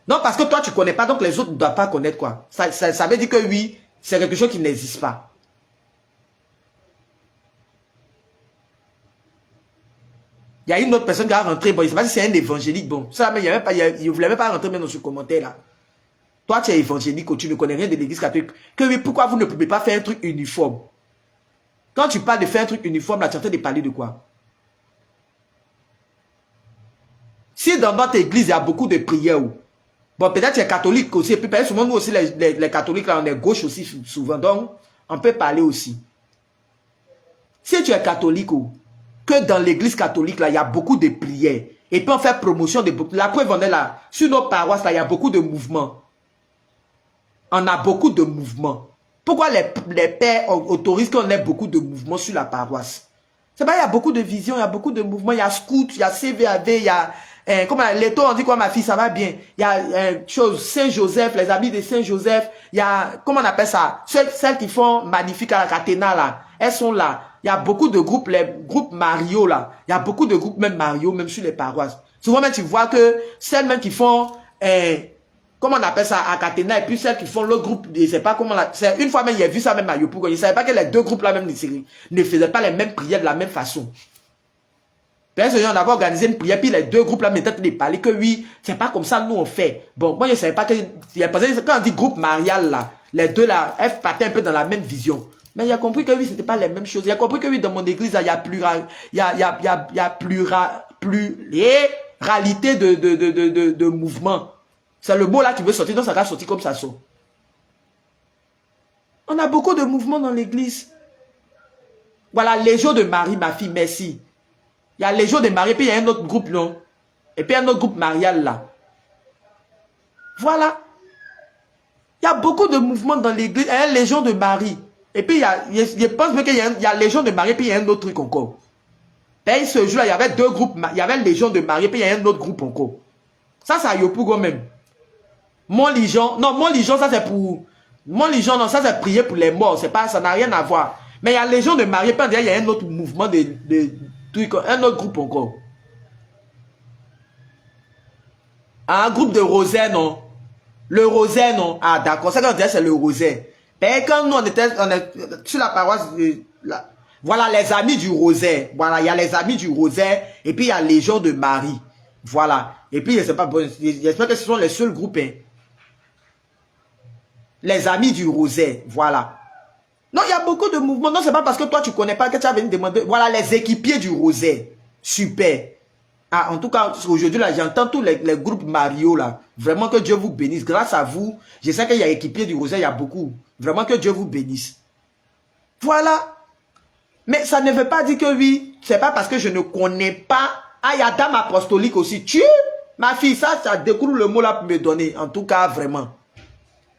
Speaker 1: Non, parce que toi tu connais pas, donc les autres ne doivent pas connaître quoi. Ça veut dire que oui, c'est quelque chose qui n'existe pas. Il y a une autre personne qui a rentré, bon, je ne sais pas si c'est un évangélique, bon, ça, mais il ne voulait même pas rentrer même dans ce commentaire là. Toi, tu es évangélique, tu ne connais rien de l'église catholique. Que oui, pourquoi vous ne pouvez pas faire un truc uniforme? Quand tu parles de faire un truc uniforme, là, tu es en train de parler de quoi? Si dans notre église, il y a beaucoup de prières, bon, peut-être tu es catholique aussi, et puis peut-être souvent nous aussi, les catholiques, là, on est gauche aussi souvent, donc on peut parler aussi. Si tu es catholique, que dans l'église catholique, là, il y a beaucoup de prières, et puis on fait promotion de beaucoup. La preuve, on est là, sur nos paroisses, là, il y a beaucoup de mouvements. On a beaucoup de mouvements. Pourquoi les pères autorisent qu'on ait beaucoup de mouvements sur la paroisse? C'est pas, il y a beaucoup de visions, il y a beaucoup de mouvements, il y a scout, il y a CVAV, il y a... comment l'étau, on dit quoi ma fille, ça va bien. Il y a chose Saint-Joseph, les amis de Saint-Joseph, il y a, comment on appelle ça? Celles qui font magnifique à la Catena là, elles sont là. Il y a beaucoup de groupes, les groupes Mario là, il y a beaucoup de groupes même Mario, même sur les paroisses. Souvent même tu vois que celles même qui font... comment on appelle ça à Catena et puis celles qui font l'autre groupe, je ne sais pas comment c'est une fois même j'ai vu ça même à Yopougon, je ne savais pas que les deux groupes là même ne faisaient pas les mêmes prières de la même façon. Peut-être on avait organisé une prière puis les deux groupes là m'étaient de parler que oui, c'est pas comme ça nous on fait. Bon, moi je ne savais pas que quand on dit groupe marial là, les deux là, elles partaient un peu dans la même vision. Mais il a compris que oui, c'était pas les mêmes choses. Il a compris que oui, dans mon église, il y a pluralité de mouvements. C'est le mot là qui veut sortir, donc ça va sortir comme ça sort. On a beaucoup de mouvements dans l'église. Voilà, Légion de Marie, ma fille, merci. Il y a Légion de Marie, puis il y a un autre groupe, non? Et puis un autre groupe marial là. Voilà. Il y a beaucoup de mouvements dans l'église. Il y a Légion de Marie. Et puis je pense qu'il y a Légion de Marie, puis il y a un autre truc encore. Et ce jour-là, il y avait deux groupes. Il y avait Légion de Marie, puis il y a un autre groupe encore. Ça, c'est à Yopougon même. Montligeon, non, Montligeon, ça c'est pour... Montligeon, non, ça c'est prier pour les morts, c'est pas, ça n'a rien à voir. Mais il y a Légion de Marie, puis il y a un autre mouvement de trucs, un autre groupe encore. Un groupe de Rosaire, non. Le Rosaire, non. Ah, d'accord, ça qu'on dirait c'est le Rosaire. Mais quand nous, on était sur la paroisse, voilà, les amis du Rosaire. Voilà, il y a les amis du Rosaire, et puis il y a Légion de Marie. Voilà. Et puis, je sais pas, bon, j'espère que ce sont les seuls groupes, hein. Les amis du Rosaire, voilà. Non, il y a beaucoup de mouvements. Non, c'est pas parce que toi, tu connais pas que tu as venu demander. Voilà, les équipiers du Rosaire. Super. Ah, en tout cas, aujourd'hui, là, j'entends tous les groupes Mario, là. Vraiment que Dieu vous bénisse. Grâce à vous, je sais qu'il y a équipiers du Rosaire, il y a beaucoup. Vraiment que Dieu vous bénisse. Voilà. Mais ça ne veut pas dire que oui, c'est pas parce que je ne connais pas. Ah, il y a Dame Apostolique aussi. Tu, ma fille, ça découle le mot là pour me donner. En tout cas, vraiment.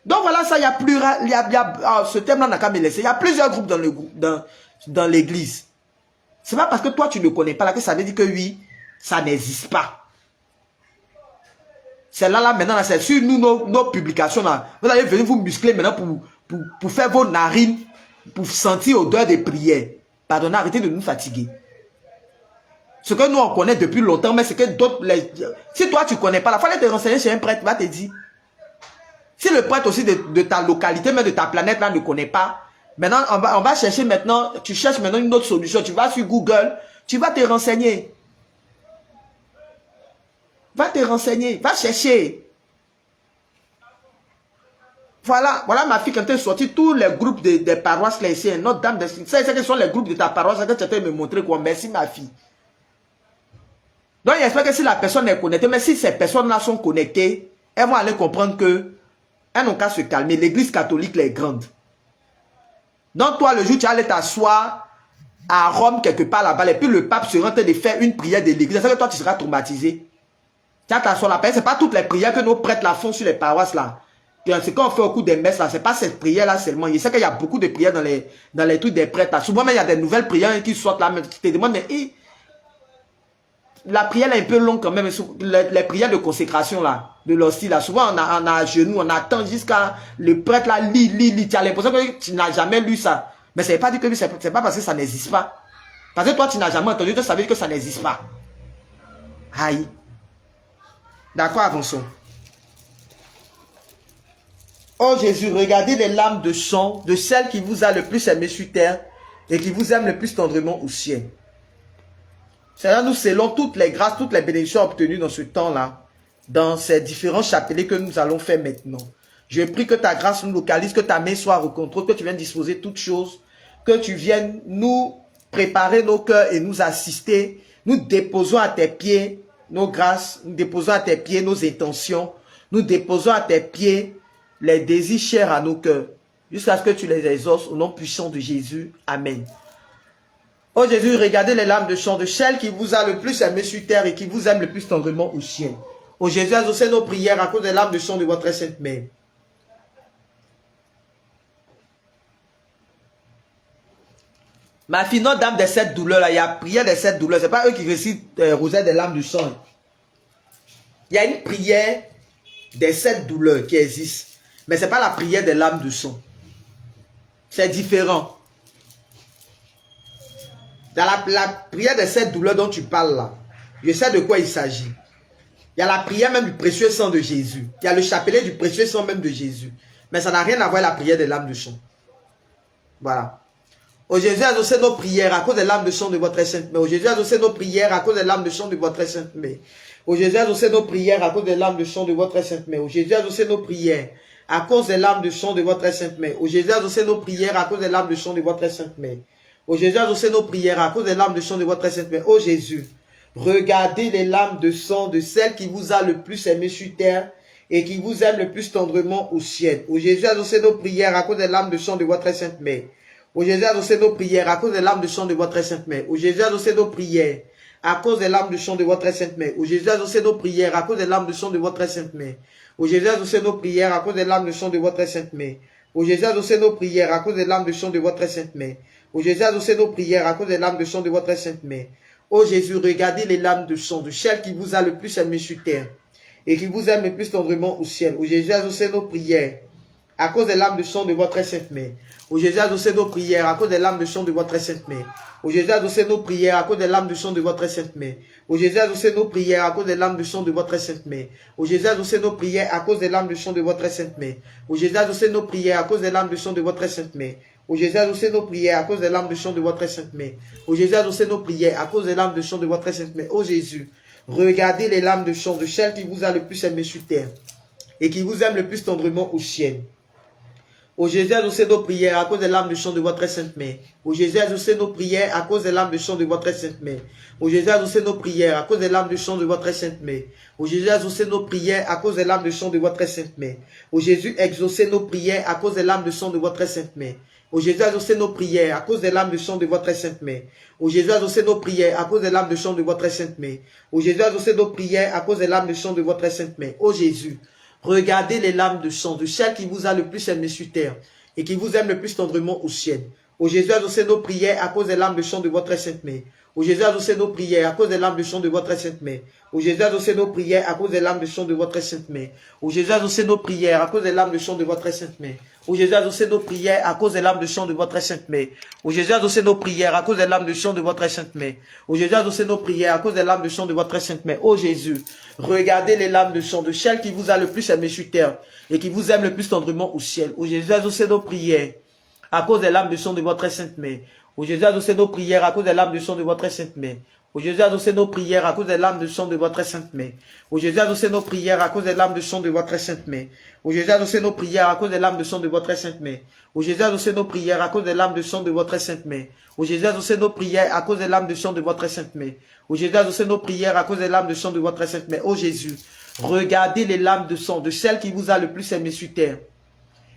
Speaker 1: Donc voilà, ça, il y a plus... ce thème-là n'a qu'à me laisser. Il y a plusieurs groupes dans l'église. C'est pas parce que toi, tu ne connais pas là que ça veut dire que oui, ça n'existe pas. C'est là, maintenant, c'est sur nous, nos publications, là. Vous allez venir vous muscler maintenant pour faire vos narines, pour sentir l'odeur des prières. Pardonnez, arrêtez de nous fatiguer. Ce que nous, on connaît depuis longtemps, mais c'est que d'autres... Si toi, tu ne connais pas, il fallait te renseigner chez un prêtre, il va te dire. Si le prêtre aussi de ta localité, mais de ta planète là ne connaît pas, maintenant on va chercher maintenant, tu cherches maintenant une autre solution. Tu vas sur Google, tu vas te renseigner. Va te renseigner, va chercher. Voilà, voilà ma fille quand elle est sortie, tous les groupes des paroisses là ici, Notre-Dame de... C'est que sont les groupes de ta paroisse que tu as me montrer quoi. Merci ma fille. Donc j'espère que si la personne est connectée, mais si ces personnes là sont connectées, elles vont aller comprendre que elles n'ont qu'à se calmer. L'église catholique est grande. Donc toi, le jour où tu allais t'asseoir à Rome, quelque part là-bas, et puis le pape sera en train de faire une prière de l'église, c'est que toi, tu seras traumatisé. Tu vas t'asseoir là-bas. Ce n'est pas toutes les prières que nos prêtres là font sur les paroisses là. Ce qu'on fait au cours des messes là, ce n'est pas cette prière là seulement. Je sais qu'il y a beaucoup de prières dans les trucs des prêtres là. Souvent, il y a des nouvelles prières qui sortent là, mais tu te demandes, mais la prière est un peu longue quand même. Les prières de consécration là, de l'hostie là, souvent on a à genoux, on attend jusqu'à le prêtre là lit. Tu as l'impression que tu n'as jamais lu ça. Mais c'est pas dit que c'est pas parce que ça n'existe pas. Parce que toi tu n'as jamais entendu, tu savais que ça n'existe pas. Aïe. D'accord, avançons. Oh Jésus, regardez les larmes de sang de celle qui vous a le plus aimé sur terre et qui vous aime le plus tendrement au ciel. Seigneur, nous scellons toutes les grâces, toutes les bénédictions obtenues dans ce temps-là, dans ces différents chapelets que nous allons faire maintenant. Je prie que ta grâce nous localise, que ta main soit au contrôle, que tu viennes disposer toutes choses, que tu viennes nous préparer nos cœurs et nous assister. Nous déposons à tes pieds nos grâces, nous déposons à tes pieds nos intentions, nous déposons à tes pieds les désirs chers à nos cœurs, jusqu'à ce que tu les exauces au nom puissant de Jésus. Amen. Oh Jésus, regardez les larmes de chant de celle qui vous a le plus aimé sur terre et qui vous aime le plus tendrement au ciel. Oh Jésus, exaucez nos prières à cause des larmes de chant de votre sainte mère. Ma fille, notre dame des 7 douleurs, là, il y a prière des 7 douleurs. Ce n'est pas eux qui récitent Rosette des larmes du sang. Il y a une prière des 7 douleurs qui existe. Mais ce n'est pas la prière des larmes du sang. C'est différent. Dans la prière des 7 douleurs dont tu parles là, je sais de quoi il s'agit. Il y a la prière même du précieux sang de Jésus. Il y a le chapelet du précieux sang même de Jésus. Mais ça n'a rien à voir avec la prière des larmes de sang. Voilà. Ô Jésus, exaucez nos prières à cause des larmes de sang de votre sainte mère. Ô Jésus, exaucez nos prières à cause des larmes de sang de votre sainte mère. Ô Jésus, exaucez nos prières à cause des larmes de sang de votre sainte mère. Ô Jésus, exaucez nos prières à cause des larmes de sang de votre sainte mère. Ô Jésus, exaucez nos prières à cause des larmes de sang de votre sainte mère. Ô Jésus, exaucez nos prières à cause des larmes de sang de votre sainte mère. Ô Jésus, regardez les larmes de sang de celle qui vous a le plus aimé sur terre et qui vous aime le plus tendrement au ciel. Ô Jésus, exaucez nos prières à cause des larmes de sang de votre sainte mère. Ô Jésus, exaucez nos prières à cause des larmes de sang de votre sainte mère. Ô Jésus, exaucez nos prières à cause des larmes de sang de votre sainte mère. Ô Jésus, exaucez nos prières à cause des larmes de sang de votre sainte mère. Ô Jésus, exaucez nos prières à cause des larmes de sang de votre sainte mère. Ô Jésus, exaucez nos prières à cause des larmes de sang de votre sainte mère. Ô Jésus, exaucez nos prières à cause des larmes de sang de votre sainte mère. Ô Jésus, regardez les larmes de sang de celle qui vous a le plus aimé sur terre et qui vous aime le plus tendrement au ciel. Ô Jésus, exaucez nos prières à cause des larmes de sang de votre sainte mère. Ô Jésus, exaucez nos prières à cause des larmes de sang de votre sainte mère. Ô Jésus, exaucez nos prières à cause des larmes de sang de votre sainte mère. Ô Jésus, exaucez nos prières à cause des larmes de sang de votre sainte mère. Ô Jésus, exaucez nos prières à cause des larmes de sang de votre sainte mère. Ô Jésus, exaucez nos prières à cause des larmes de sang de votre sainte mère. Ô Jésus, exaucez nos prières à cause des larmes de sang de votre sainte mère. Ô Jésus, exaucez nos prières à cause des larmes de sang de votre sainte mère. Ô Jésus, regardez les larmes de sang de celle qui vous a le plus aimé sur terre et qui vous aime le plus tendrement au ciel. Ô Jésus, exaucez nos prières à cause des larmes de sang de votre sainte mère. Ô Jésus, exaucez nos prières à cause des larmes de sang de votre sainte mère. Ô Jésus, exaucez nos prières à cause des larmes de sang de votre sainte mère. Ô Jésus, exaucez nos prières à cause des larmes de sang de votre sainte mère. Ô Jésus, exaucez nos prières à cause des larmes de sang de votre sainte mère. Ô Jésus, exaucez nos prières à cause des larmes de sang de votre sainte mère. Ô Jésus, exaucez nos prières à cause des larmes de sang de votre sainte mère. Ô Jésus, exaucez nos prières à cause des larmes de sang de votre sainte mère. Ô Jésus, regardez les larmes de sang de celle qui vous a le plus aimé sur terre et qui vous aime le plus tendrement au ciel. Ô Jésus, exaucez nos prières à cause des larmes de sang de votre sainte mère. Ô Jésus, exaucez nos prières à cause des larmes de sang de votre sainte mère. Ô Jésus, exaucez nos prières à cause des larmes de sang de votre sainte mère. Ô Jésus, exaucez nos prières à cause des larmes de sang de votre sainte mère. Ô Jésus, exaucez nos prières à cause des larmes de sang de votre sainte mère. Ô Jésus, exaucez nos prières à cause des larmes de sang de votre sainte mère. Ô Jésus, exaucez nos prières à cause des larmes de sang de votre sainte mère. Ô Jésus, regardez les larmes de sang de celle qui vous a le plus aimé sur terre et qui vous aime le plus tendrement au ciel. Ô Jésus, exaucez nos prières à cause des larmes de sang de votre sainte mère. Ô Jésus, exaucez nos prières à cause des larmes de sang de votre sainte mère. Ô Jésus, exaucez nos prières à cause des larmes de sang de votre sainte mère. Ô Jésus, exaucez nos prières à cause des larmes de sang de votre sainte mère. Ô Jésus, exaucez nos prières à cause des larmes de sang de votre sainte mère. Ô Jésus, exaucez nos prières à cause des larmes de sang de votre sainte mère. Ô Jésus, exaucez nos prières à cause des larmes de sang de votre sainte mère. Ô Jésus, exaucez nos prières à cause des larmes de sang de votre sainte mère. Ô Jésus, regardez les larmes de sang de celle qui vous a le plus aimé sur terre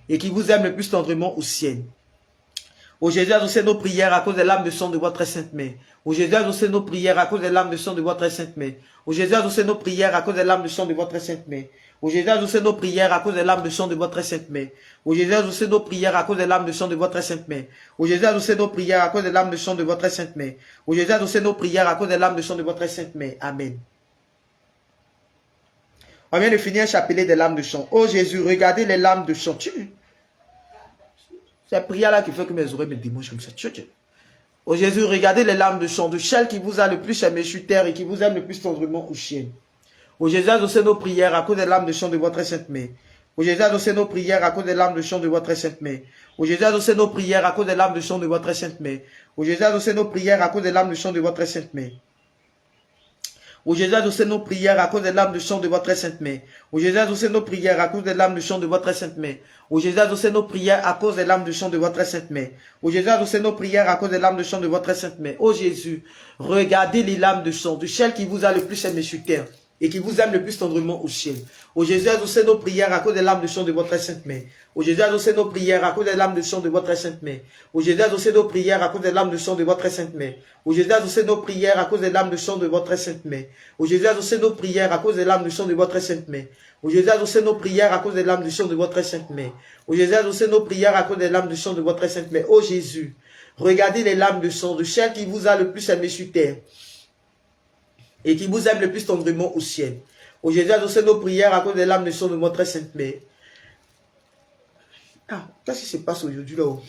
Speaker 1: et qui vous aime le plus tendrement au ciel. Ô Jésus, exaucez nos prières à cause des larmes de sang de votre sainte main. Ô Jésus, exaucez nos prières à cause des larmes de sang de votre sainte main. Ô Jésus, exaucez nos prières à cause des larmes de sang de votre sainte main. Ô Jésus, exaucez nos prières à cause des larmes de sang de votre sainte main. Ô Jésus, exaucez nos prières à cause des larmes de sang de votre sainte main. Ô Jésus, exaucez nos prières à cause des larmes de sang de votre sainte main. Ô Jésus, exaucez nos prières à cause des larmes de sang de votre sainte main. Amen. On vient de finir un chapelet des larmes de sang. Oh Jésus, regardez les larmes de sang. C'est la prière là qui fait que mes oreilles me démangent comme ça. Oh Jésus, regardez les larmes de sang de celle qui vous a le plus aimé sur terre et qui vous aime le plus tendrement au ciel. Oh Jésus, exaucez nos prières à cause des larmes de sang de votre sainte main. Oh Jésus, exaucez nos prières à cause des larmes de sang de votre sainte main. Oh Jésus, exaucez nos prières à cause des larmes de sang de votre sainte main. Oh Jésus, exaucez nos prières à cause des larmes de sang de votre sainte main. Ô Jésus, exaucez nos prières à cause des larmes de sang de votre sainte main. Ô Jésus, exaucez nos prières à cause des larmes de sang de votre sainte main. Ô Jésus, exaucez nos prières à cause des larmes de sang de votre sainte main. Ô Jésus, exaucez nos prières à cause des larmes de sang de votre sainte main. Ô Jésus, regardez les larmes de sang de celle qui vous a le plus aimé sur terre et qui vous aime le plus tendrement au ciel. Ô Jésus, exaucez nos prières à cause des larmes de sang de votre sainte main. Ô Jésus, exaucez nos prières à cause des larmes de sang de votre sainte main. Ô Jésus, exaucez nos prières à cause des larmes de sang de votre sainte main. Ô Jésus, exaucez nos prières à cause des larmes de sang de votre sainte main. Ô Jésus, exaucez nos prières à cause des larmes de sang de votre sainte main. Ô Jésus, exaucez nos prières à cause des larmes de sang de votre sainte main. Ô Jésus, exaucez nos prières à cause des larmes de sang de votre sainte main. Ô Jésus, regardez les larmes de sang de celle qui vous a le plus aimé sur terre et qui vous aime le plus tendrement au ciel. Ô Jésus, exaucez nos prières à cause des larmes de sang de votre sainte main. Ah, qu'est-ce qui se passe aujourd'hui là-haut?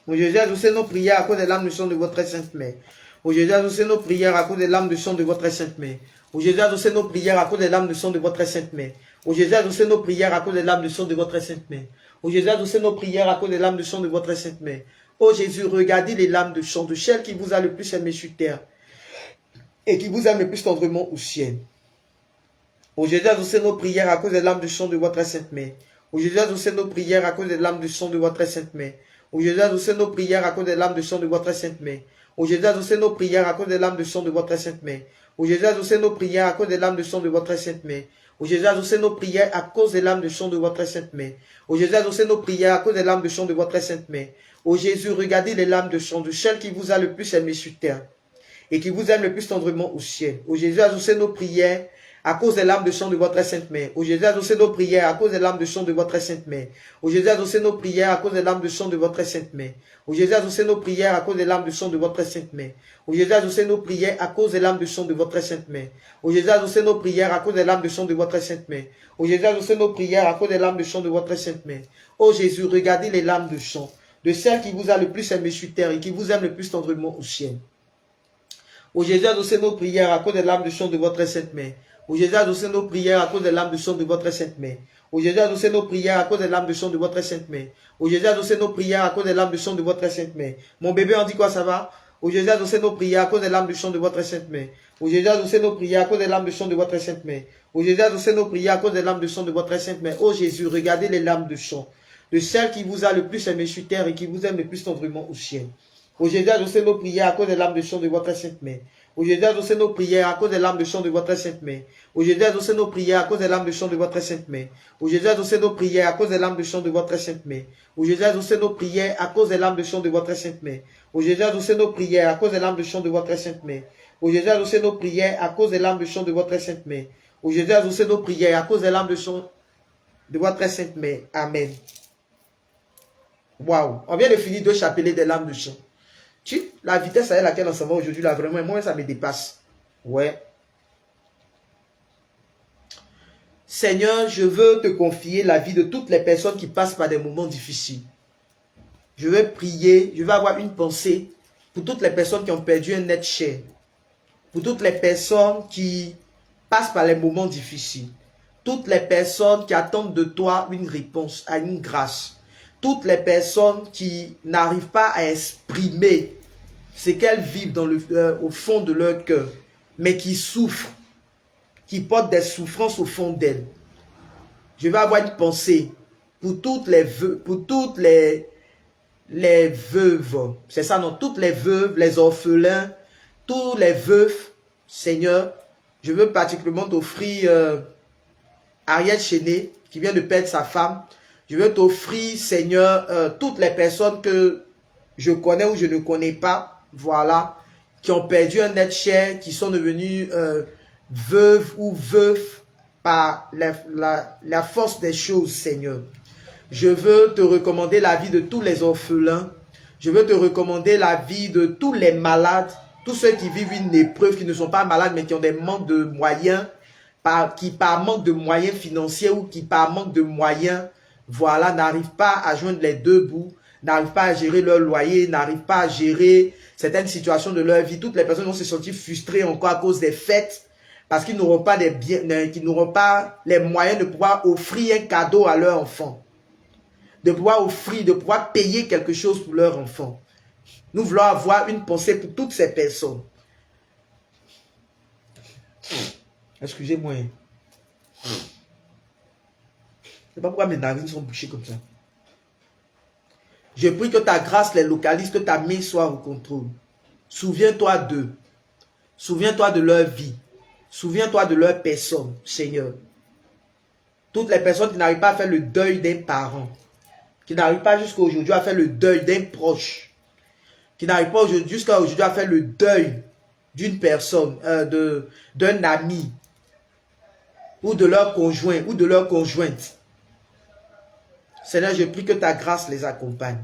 Speaker 1: Ô Jésus, exaucez nos prières à cause des larmes de sang de votre sainte main. Ô Jésus, exaucez nos prières à cause des larmes de sang de votre sainte main. Ô Jésus, exaucez nos prières à cause des larmes de sang de votre sainte main. Ô Jésus, exaucez nos prières à cause des larmes de sang de votre sainte main. Ô Jésus, exaucez nos prières à cause des larmes de sang de votre sainte main. Ô Jésus, regardez les larmes de sang de celle qui vous a le plus aimé sur terre et qui vous aime le plus tendrement au ciel. Ô Jésus, exaucez nos prières à cause des larmes de sang de votre sainte main. Ô Jésus, exaucez nos prières à cause des larmes de sang de votre sainte main. Ô Jésus, exaucez nos prières à cause des larmes de sang de votre sainte main. Ô Jésus, exaucez nos prières à cause des larmes de sang de votre sainte main. Ô Jésus, exaucez nos prières à cause des larmes de sang de votre sainte main. Ô Jésus, exaucez nos prières à cause des larmes de sang de votre sainte main. Ô Jésus, exaucez nos prières à cause des larmes de sang de votre sainte main. Ô Jésus, regardez les larmes de sang de celle qui vous a le plus aimé sur terre et qui vous aime le plus tendrement au ciel. Ô Jésus, exaucez nos prières à cause des larmes de sang de votre sainte main. Ô Jésus, exaucez nos prières à cause des larmes de sang de votre sainte main. Ô Jésus, exaucez nos prières à cause des larmes de sang de votre sainte main. Ô Jésus, exaucez nos prières à cause des larmes de sang de votre sainte main. Ô Jésus, exaucez nos prières à cause des larmes de sang de votre sainte main. Ô Jésus, exaucez nos prières à cause des larmes de sang de votre sainte main. Ô Jésus, exaucez nos prières à cause des larmes de sang de votre sainte main. Ô Jésus, regardez les larmes de sang de celle qui vous a le plus aimé sur terre et qui vous aime le plus tendrement au ciel. Ô Jésus, exaucez nos prières à cause des larmes de sang de votre sainte main. Ô Jésus, exaucez nos prières à cause des larmes de sang de votre sainte main. Ô Jésus, exaucez nos prières à cause des larmes de sang de votre sainte main. Ô Jésus, exaucez nos prières à cause des larmes de sang de votre sainte main. Mon bébé, on dit quoi, ça va? Ô Jésus, exaucez nos prières à cause des larmes de sang de votre sainte main. Ô Jésus, exaucez nos prières à cause des larmes de sang de votre sainte main. Ô Jésus, exaucez nos prières à cause des larmes de sang de votre sainte main. Ô Jésus, regardez les larmes de sang de celle qui vous a le plus aimé sur terre et qui vous aime le plus tendrement au ciel. Ô Jésus, exaucez nos prières à cause des larmes de sang de votre sainte main. Ô Jésus, exaucez nos prières à cause des larmes de sang de votre sainte main. Ô Jésus, exaucez nos prières à cause des larmes de sang de votre sainte main. Ô Jésus, exaucez nos prières à cause des larmes de sang de votre sainte main. Ô Jésus, exaucez nos prières à cause des larmes de sang de votre sainte main. Ô Jésus, exaucez nos prières à cause des larmes de sang de votre sainte main. Ô Jésus, exaucez nos prières à cause des larmes de sang de votre sainte main. Ô Jésus, exaucez nos prières à cause des larmes de sang de votre sainte main. Amen. Waouh, on vient de finir 2 chapelets des larmes de sang. La vitesse à laquelle on s'en va aujourd'hui, là, vraiment, moi, ça me dépasse. Ouais. Seigneur, je veux te confier la vie de toutes les personnes qui passent par des moments difficiles. Je vais prier, je vais avoir une pensée pour toutes les personnes qui ont perdu un être cher. Pour toutes les personnes qui passent par les moments difficiles. Toutes les personnes qui attendent de toi une réponse, à une grâce. Toutes les personnes qui n'arrivent pas à exprimer ce qu'elles vivent au fond de leur cœur, mais qui souffrent, qui portent des souffrances au fond d'elles. Je vais avoir une pensée pour toutes les veuves, c'est ça, non? Toutes les veuves, les orphelins, tous les veufs, Seigneur, je veux particulièrement t'offrir Ariel Chéné, qui vient de perdre sa femme. Je veux t'offrir, Seigneur, toutes les personnes que je connais ou je ne connais pas, voilà, qui ont perdu un être cher, qui sont devenus veuves ou veufs par la force des choses, Seigneur. Je veux te recommander la vie de tous les orphelins. Je veux te recommander la vie de tous les malades, tous ceux qui vivent une épreuve, qui ne sont pas malades, mais qui ont des manques de moyens, qui par manque de moyens financiers ou qui par manque de moyens, voilà, n'arrivent pas à joindre les deux bouts, n'arrivent pas à gérer leur loyer, n'arrivent pas à gérer certaines situations de leur vie. Toutes les personnes vont se sentir frustrées encore à cause des fêtes, parce qu'ils n'auront pas des biens, qu'ils n'auront pas les moyens de pouvoir offrir un cadeau à leur enfant, de pouvoir offrir, de pouvoir payer quelque chose pour leur enfant. Nous voulons avoir une pensée pour toutes ces personnes. Excusez-moi. Je ne sais pas pourquoi mes narines sont bouchées comme ça. Je prie que ta grâce les localise, que ta main soit au contrôle. Souviens-toi d'eux. Souviens-toi de leur vie. Souviens-toi de leur personne, Seigneur. Toutes les personnes qui n'arrivent pas à faire le deuil d'un parent, qui n'arrivent pas jusqu'à aujourd'hui à faire le deuil d'un proche, qui n'arrivent pas jusqu'à aujourd'hui à faire le deuil d'une personne, d'un ami, ou de leur conjoint, ou de leur conjointe. Seigneur, je prie que ta grâce les accompagne,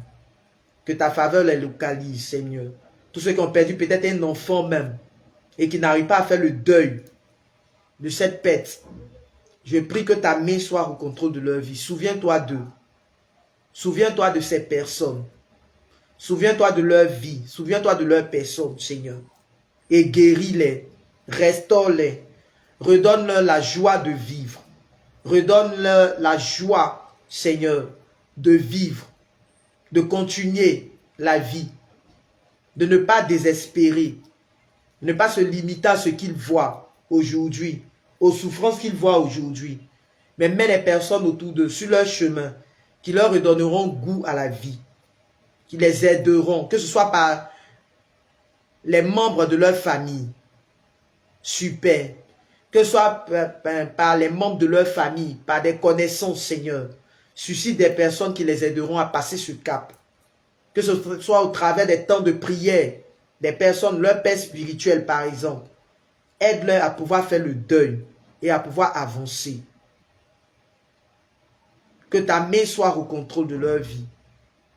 Speaker 1: que ta faveur les localise, Seigneur. Tous ceux qui ont perdu peut-être un enfant même, et qui n'arrivent pas à faire le deuil de cette perte, je prie que ta main soit au contrôle de leur vie. Souviens-toi d'eux. Souviens-toi de ces personnes. Souviens-toi de leur vie. Souviens-toi de leur personne, Seigneur. Et guéris-les. Restaure-les. Redonne-leur la joie de vivre. Redonne-leur la joie, Seigneur, de vivre, de continuer la vie, de ne pas désespérer, de ne pas se limiter à ce qu'ils voient aujourd'hui, aux souffrances qu'ils voient aujourd'hui, mais mets les personnes autour d'eux sur leur chemin, qui leur redonneront goût à la vie, qui les aideront, que ce soit par les membres de leur famille, super, que ce soit par les membres de leur famille, par des connaissances, Seigneur. Suscite des personnes qui les aideront à passer ce cap. Que ce soit au travers des temps de prière, des personnes, leur père spirituel par exemple. Aide-les à pouvoir faire le deuil et à pouvoir avancer. Que ta main soit au contrôle de leur vie.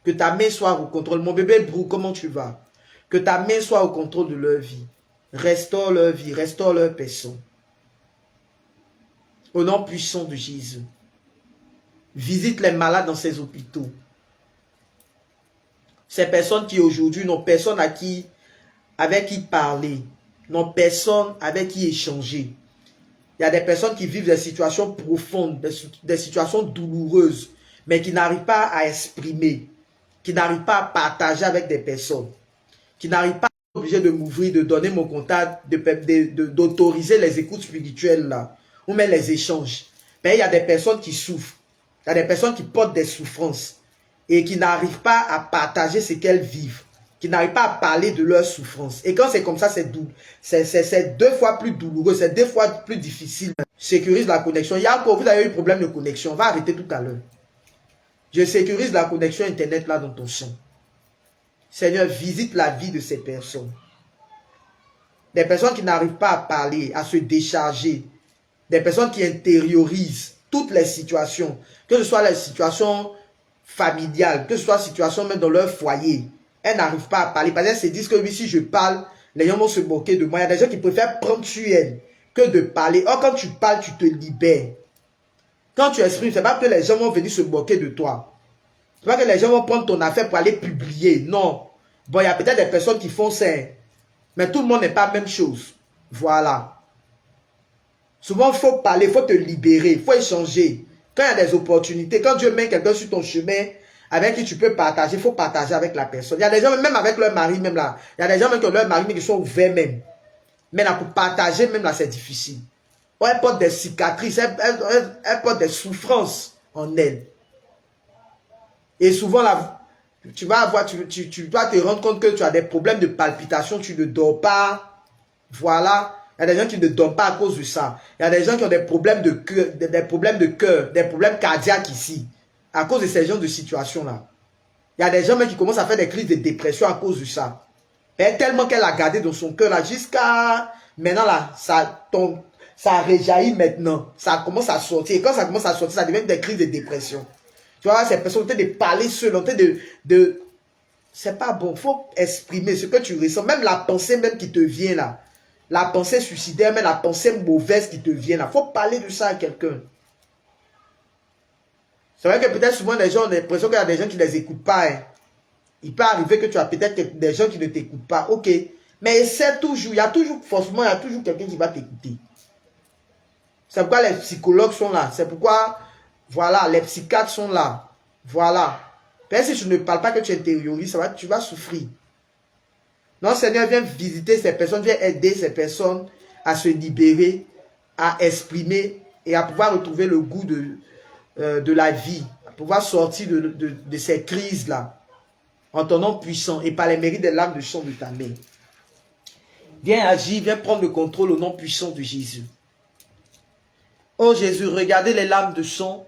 Speaker 1: Que ta main soit au contrôle. Mon bébé Brou, comment tu vas? Que ta main soit au contrôle de leur vie. Restaure leur vie, restaure leur personne. Au nom puissant de Jésus. Visite les malades dans ces hôpitaux. Ces personnes qui aujourd'hui n'ont personne avec qui parler, n'ont personne avec qui échanger. Il y a des personnes qui vivent des situations profondes, des situations douloureuses, mais qui n'arrivent pas à exprimer, qui n'arrivent pas à partager avec des personnes, qui n'arrivent pas à être obligés de m'ouvrir, de donner mon contact, d'autoriser les écoutes spirituelles là, ou même les échanges. Mais il y a des personnes qui souffrent, il y a des personnes qui portent des souffrances et qui n'arrivent pas à partager ce qu'elles vivent, qui n'arrivent pas à parler de leurs souffrances. Et quand c'est comme ça, c'est deux fois plus douloureux, c'est deux fois plus difficile. Sécurise la connexion. Il y a encore, vous avez eu problème de connexion, on va arrêter tout à l'heure. Je sécurise la connexion Internet là dans ton champ. Seigneur, visite la vie de ces personnes. Des personnes qui n'arrivent pas à parler, à se décharger. Des personnes qui intériorisent toutes les situations, que ce soit les situations familiales, que ce soit les situations même dans leur foyer. Elles n'arrivent pas à parler. Parce qu'elles se disent que oui, si je parle, les gens vont se moquer de moi. Il y a des gens qui préfèrent prendre sur elles que de parler. Or, quand tu parles, tu te libères. Quand tu exprimes, c'est pas que les gens vont venir se moquer de toi. C'est pas que les gens vont prendre ton affaire pour aller publier. Non. Bon, il y a peut-être des personnes qui font ça. Mais tout le monde n'est pas la même chose. Voilà. Souvent, il faut parler, il faut te libérer, il faut échanger. Quand il y a des opportunités, quand Dieu met quelqu'un sur ton chemin avec qui tu peux partager, il faut partager avec la personne. Il y a des gens, même avec leur mari, même là, il y a des gens même qui ont leur mari, mais qui sont ouverts même. Mais là, pour partager, même là, c'est difficile. Elle porte des cicatrices, elle porte des souffrances en elle. Et souvent, là, tu vas te rendre compte que tu as des problèmes de palpitation, tu ne dors pas. Voilà. Il y a des gens qui ne dorment pas à cause de ça. Il y a des gens qui ont des problèmes de cœur, des problèmes cardiaques ici. À cause de ces genres de situations-là. Il y a des gens même qui commencent à faire des crises de dépression à cause de ça. Et tellement qu'elle a gardé dans son cœur là, jusqu'à maintenant là, ça réjaillit maintenant. Ça commence à sortir. Et quand ça commence à sortir, ça devient des crises de dépression. Tu vois, ces personnes ont en train de parler seules, en train de... C'est pas bon. Il faut exprimer ce que tu ressens. Même la pensée même qui te vient là. La pensée suicidaire, même la pensée mauvaise qui te vient là. Il faut parler de ça à quelqu'un. C'est vrai que peut-être souvent les gens ont l'impression qu'il y a des gens qui ne les écoutent pas. Hein. Il peut arriver que tu as peut-être des gens qui ne t'écoutent pas. Ok. Mais essaie toujours. Il y a toujours, forcément, il y a toujours quelqu'un qui va t'écouter. C'est pourquoi les psychologues sont là. C'est pourquoi, voilà, les psychiatres sont là. Voilà. Peut-être si tu ne parles pas, que tu intériorises, tu vas souffrir. Non, Seigneur, viens visiter ces personnes, viens aider ces personnes à se libérer, à exprimer et à pouvoir retrouver le goût de la vie, à pouvoir sortir de ces crises-là, en ton nom puissant et par les mérites des larmes de sang de ta main. Viens agir, viens prendre le contrôle au nom puissant de Jésus. Oh Jésus, regardez les larmes de sang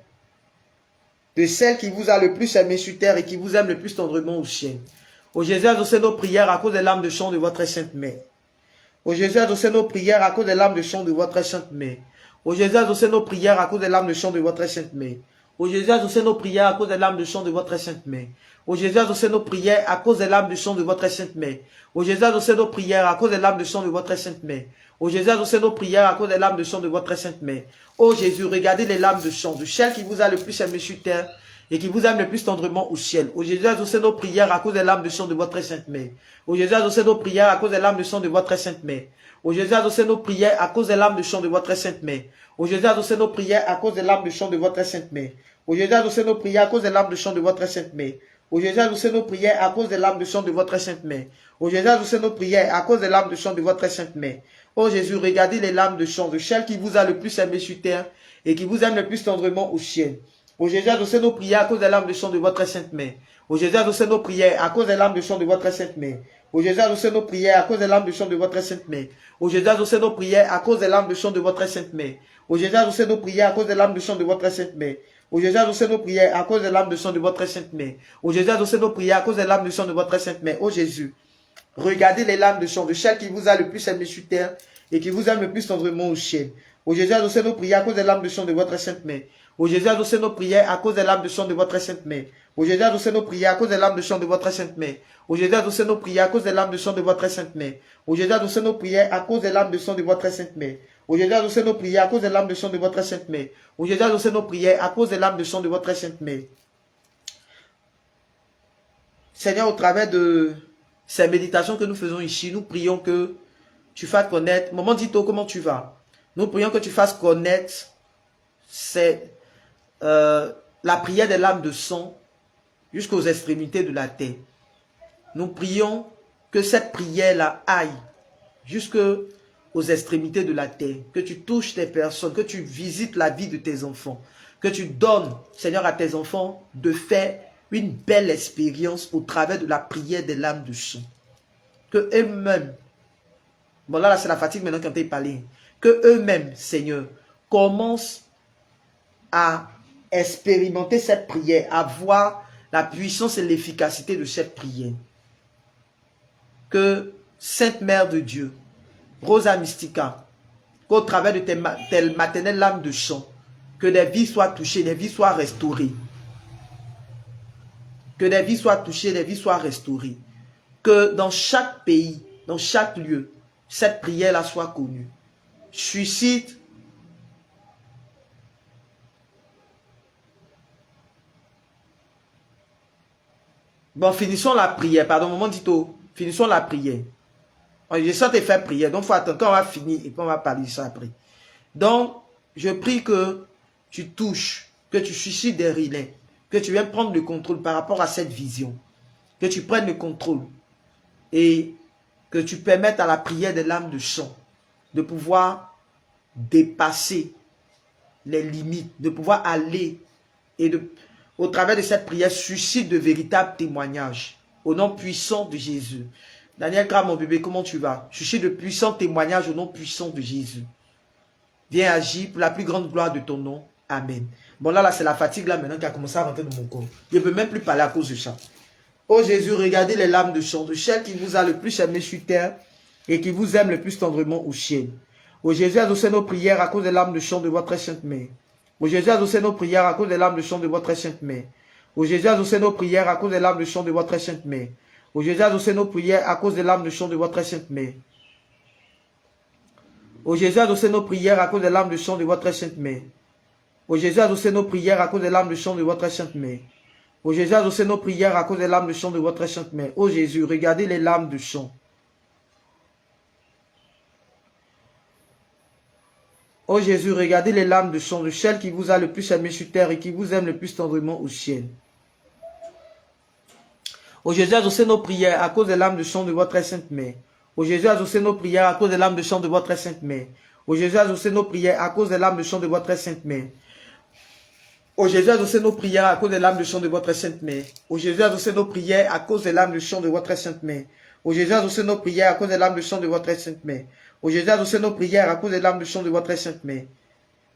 Speaker 1: de celle qui vous a le plus aimé sur terre et qui vous aime le plus tendrement au ciel. Oh Jésus, adossez nos prières à cause des larmes de sang de votre sainte mère. Oh Jésus, adossez nos prières à cause des larmes de sang de votre sainte mère. Oh Jésus, adossez nos prières à cause des larmes de sang de votre sainte mère. Oh Jésus, adossez nos prières à cause des larmes de sang de votre sainte mère. Oh Jésus, adossez nos prières à cause des larmes de sang de votre sainte mère. Oh Jésus, adossez nos prières à cause des larmes de sang de votre sainte mère. Oh Jésus, adossez nos prières à cause des larmes de sang de votre sainte mère. Oh Jésus, regardez les larmes de sang de celle qui vous a le plus aimé sur terre et qui vous aime le plus tendrement au ciel. Oh Jésus, adossez nos prières à cause des larmes de sang de votre sainte mère. Oh Jésus, adossez nos prières à cause des larmes de sang de votre sainte mère. Oh Jésus, adossez nos prières à cause des larmes de sang de votre sainte mère. Oh Jésus, adossez nos prières à cause des larmes de sang de votre sainte mère. Oh Jésus, adossez nos prières à cause des larmes de sang de votre sainte mère. Oh Jésus, adossez nos prières à cause des larmes de sang de votre sainte mère. Oh Jésus, adossez nos prières à cause des larmes de sang de votre sainte mère. Oh Jésus, regardez les larmes de sang de celle qui vous a le plus aimé sur terre et qui vous aime le plus tendrement au ciel. Oh Jésus, adossez nos prières à cause des larmes de sang de votre sainte mère. Oh Jésus, adossez nos prières à cause des larmes de sang de votre sainte mère. Oh Jésus, adossez nos prières à cause des larmes de sang de votre sainte mère. Oh Jésus, adossez nos prières à cause des larmes de sang de votre sainte mère. Oh Jésus, adossez nos prières à cause des larmes de sang de votre sainte mère. Oh Jésus, adossez nos prières à cause des larmes de sang de votre sainte mère. Oh Jésus, adossez nos prières à cause des larmes de sang de votre sainte mère. Oh Jésus, regardez les larmes de sang de celle qui vous a le plus aimé sur terre et qui vous aime le plus tendrement au ciel. Oh Jésus, adossez nos prières à cause des larmes de sang de votre sainte mère. Oh Jésus, adossez nos prières à cause des larmes de sang de votre sainte mère. Oh Jésus, adossez nos prières à cause des larmes de sang de votre sainte mère. Oh Jésus, adossez nos prières à cause des larmes de sang de votre sainte mère. Oh Jésus, adossez nos prières à cause des larmes de sang de votre sainte mère. Oh Jésus, adossez nos prières à cause des larmes de sang de votre sainte mère. Oh Jésus, adossez nos prières à cause des larmes de sang de votre sainte mère. Seigneur, au travers de ces méditations que nous faisons ici, nous prions que tu fasses connaître. Maman Dito, comment tu vas? Nous prions que tu fasses connaître la prière des larmes de sang jusqu'aux extrémités de la terre. Nous prions que cette prière-là aille jusqu'aux extrémités de la terre. Que tu touches tes personnes, que tu visites la vie de tes enfants. Que tu donnes, Seigneur, à tes enfants de faire une belle expérience au travers de la prière des larmes de sang. Que eux-mêmes, bon là c'est la fatigue maintenant quand tu es parlé, que eux-mêmes, Seigneur, commencent à expérimenter cette prière, à voir la puissance et l'efficacité de cette prière. Que Sainte Mère de Dieu, Rosa Mystica, qu'au travers de tes maternelles larmes de sang, que des vies soient touchées, des vies soient restaurées. Que des vies soient touchées, des vies soient restaurées. Que dans chaque pays, dans chaque lieu, cette prière-là soit connue. Suscite bon, finissons la prière. Pardon, maman Dito. Finissons la prière. Je sens te faire prière. Donc, il faut attendre quand on va finir et puis on va parler de ça après. Donc, je prie que tu touches, que tu suscites des relais, que tu viennes prendre le contrôle par rapport à cette vision. Que tu prennes le contrôle et que tu permettes à la prière des larmes de sang de pouvoir dépasser les limites, de pouvoir aller et au travers de cette prière, suscite de véritables témoignages au nom puissant de Jésus. Daniel Kram, mon bébé, comment tu vas? Je suis de puissants témoignages au nom puissant de Jésus. Viens agir pour la plus grande gloire de ton nom. Amen. Bon, là, c'est la fatigue, là, maintenant, qui a commencé à rentrer dans mon corps. Je ne peux même plus parler à cause de ça. Oh Jésus, regardez les larmes de chant de celle qui vous a le plus aimé sur terre et qui vous aime le plus tendrement au ciel. Oh Jésus, exaucez nos prières à cause des larmes de chant de votre sainte main. Oh Jésus, exaucez nos prières à cause des larmes de chant de votre sainte main. Oh Jésus, exaucez nos prières à cause des larmes de chant de votre sainte main. Oh Jésus, exaucez nos prières à cause des larmes de chant de votre sainte main. Oh Jésus, exaucez nos prières à cause des larmes de chant de votre sainte main. Oh Jésus, exaucez nos prières à cause des larmes de chant de votre sainte main. Oh Jésus, exaucez nos prières à cause des larmes de chant de votre sainte main. Oh Jésus, regardez les larmes de chant. Oh Jésus, regardez les larmes de chant de celle qui vous a le plus aimé sur terre et qui vous aime le plus tendrement au ciel. Oh Jésus, exaucez nos prières à cause des larmes de chant de votre sainte main. Oh Jésus, exaucez nos prières à cause des larmes de chant de votre sainte main. Oh Jésus, exaucez nos prières à cause des larmes de chant de votre sainte main. Oh Jésus, exaucez nos prières à cause des larmes de chant de votre sainte main. Oh Jésus, exaucez nos prières à cause des larmes de chant de votre sainte main. Oh Jésus, exaucez nos prières à cause des larmes de chant de votre sainte main. Oh Jésus, exaucez nos prières à cause des larmes de chant de votre sainte main.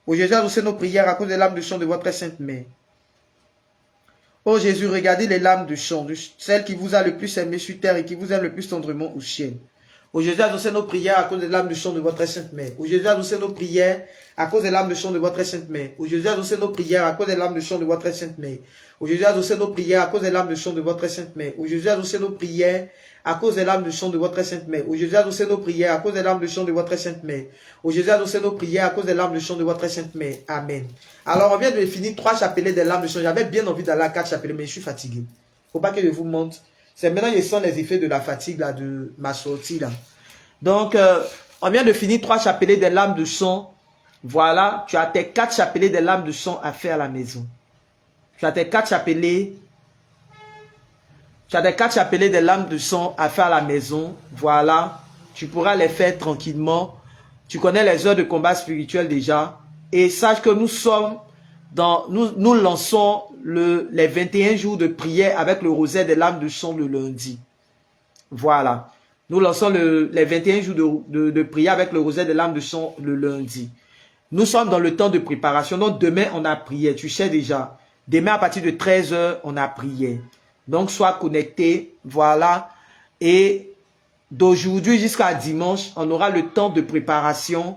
Speaker 1: Oh Jésus, exaucez nos prières à cause des larmes de chant de votre sainte main. Oh Jésus, regardez les larmes de chant de celle qui vous a le plus aimé sur terre et qui vous aime le plus tendrement au ciel. Oh Jésus, exaucez nos prières à cause des larmes de chant de votre sainte main. Oh Jésus, exaucez nos prières à cause des larmes de chant de votre sainte main. Oh Jésus, exaucez nos prières à cause des larmes de chant de votre sainte main. Oh Jésus, exaucez nos prières à cause des larmes de chant de votre sainte main. Oh Jésus, exaucez nos prières à cause des larmes de chant de votre sainte main. Oh Jésus, exaucez nos prières à cause des larmes de chant de votre sainte main. Oh Jésus, exaucez nos prières à cause des larmes de chant de votre sainte main. Amen. Alors, on vient de finir 3 chapelets des larmes de chant. J'avais bien envie d'aller à 4 chapelets, mais je suis fatigué. Faut pas que je vous montre. C'est maintenant que je sens les effets de la fatigue là, de ma sortie là. Donc, on vient de finir 3 chapelets des larmes de chant. Voilà, tu as tes 4 chapelets des larmes de chant à faire à la maison. Tu as tes 4 chapelets. Tu as tes 4 chapelets des larmes de chant à faire à la maison. Voilà, tu pourras les faire tranquillement. Tu connais les heures de combat spirituel déjà. Et sache que nous sommes dans, nous lançons les 21 jours de prière avec le rosaire des larmes de chant le lundi. Voilà. Nous lançons les 21 jours de prière avec le rosaire des larmes de chant le lundi. Nous sommes dans le temps de préparation. Donc demain, on a prié. Tu sais déjà. Demain, à partir de 13 h, on a prié. Donc, sois connecté. Voilà. Et d'aujourd'hui jusqu'à dimanche, on aura le temps de préparation.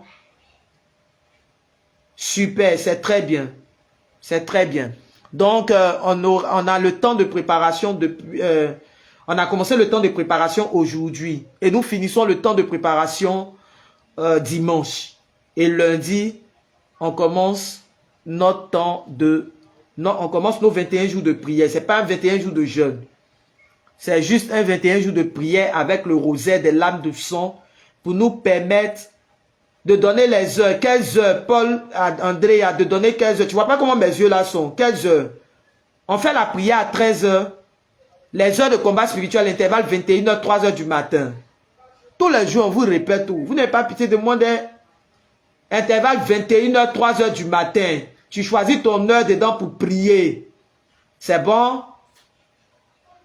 Speaker 1: Super, c'est très bien. C'est très bien. Donc, on a le temps de préparation depuis... on a commencé le temps de préparation aujourd'hui. Et nous finissons le temps de préparation dimanche. Et lundi, on commence notre temps de... Non, on commence nos 21 jours de prière. Ce n'est pas un 21 jours de jeûne. C'est juste un 21 jours de prière avec le rosaire des larmes de sang pour nous permettre de donner les heures. Quelles heures? Paul, André a de donner 15 heures. Tu vois pas comment mes yeux là sont? 15 heures. On fait la prière à 13 h. Les heures de combat spirituel, l'intervalle 21 h, 3 h du matin. Tous les jours, on vous répète tout. Vous n'avez pas pitié de demander intervalle 21 h, 3 h du matin. Tu choisis ton heure dedans pour prier. C'est bon?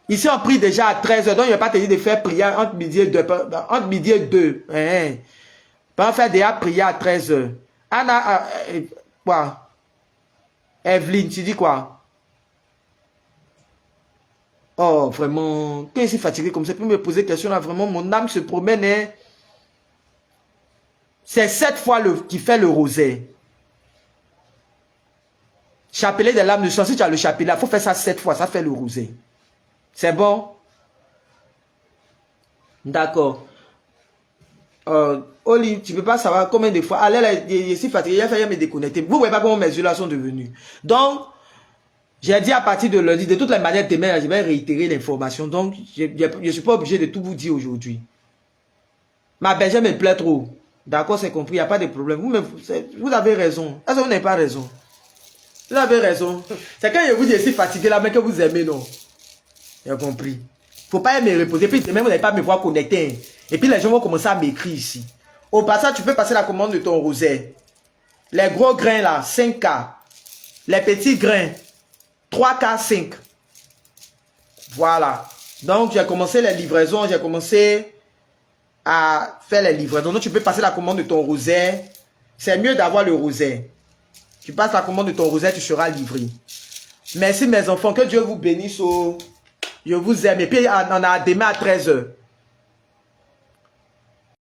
Speaker 1: Ici, on prie déjà à 13 h. Donc, il ne va pas te dire de faire prière entre midi et 2. Entre midi et 2. On fait déjà prière à 13 h. Anna, quoi? Evelyne, tu dis quoi? Oh, vraiment, quand je suis fatigué comme ça, tu peux me poser question là, vraiment, mon âme se promène. Hein? C'est 7 fois qui fait le rosaire. Chapelet des larmes de chant, si tu as le chapelet, il faut faire ça 7 fois, ça fait le rosaire. C'est bon? D'accord. Oli, tu ne peux pas savoir combien de fois. Allez, là, je suis fatigué, il a failli me déconnecter. Vous ne voyez pas comment mes yeux là sont devenus. Donc, j'ai dit à partir de lundi, de toutes les manières, demain, je vais réitérer l'information. Donc, je ne suis pas obligé de tout vous dire aujourd'hui. Ma bergère me plaît trop. D'accord, c'est compris, il n'y a pas de problème. Vous avez raison. Est-ce que vous n'avez pas raison? Vous avez raison. C'est quand je vous dis, je suis fatigué là, mais que vous aimez, non? J'ai compris. Il ne faut pas me reposer. Puis demain, vous n'allez pas me voir connecté. Et puis les gens vont commencer à m'écrire ici. Au passage, tu peux passer la commande de ton rosaire. Les gros grains là, 5K. Les petits grains, 3K, 5. Voilà. Donc, j'ai commencé les livraisons, j'ai commencé à faire les livraisons. Donc, tu peux passer la commande de ton rosaire. C'est mieux d'avoir le rosaire. Tu passes la commande de ton rosaire, tu seras livré. Merci mes enfants, que Dieu vous bénisse. Je vous aime. Et puis, on a demain à 13 h.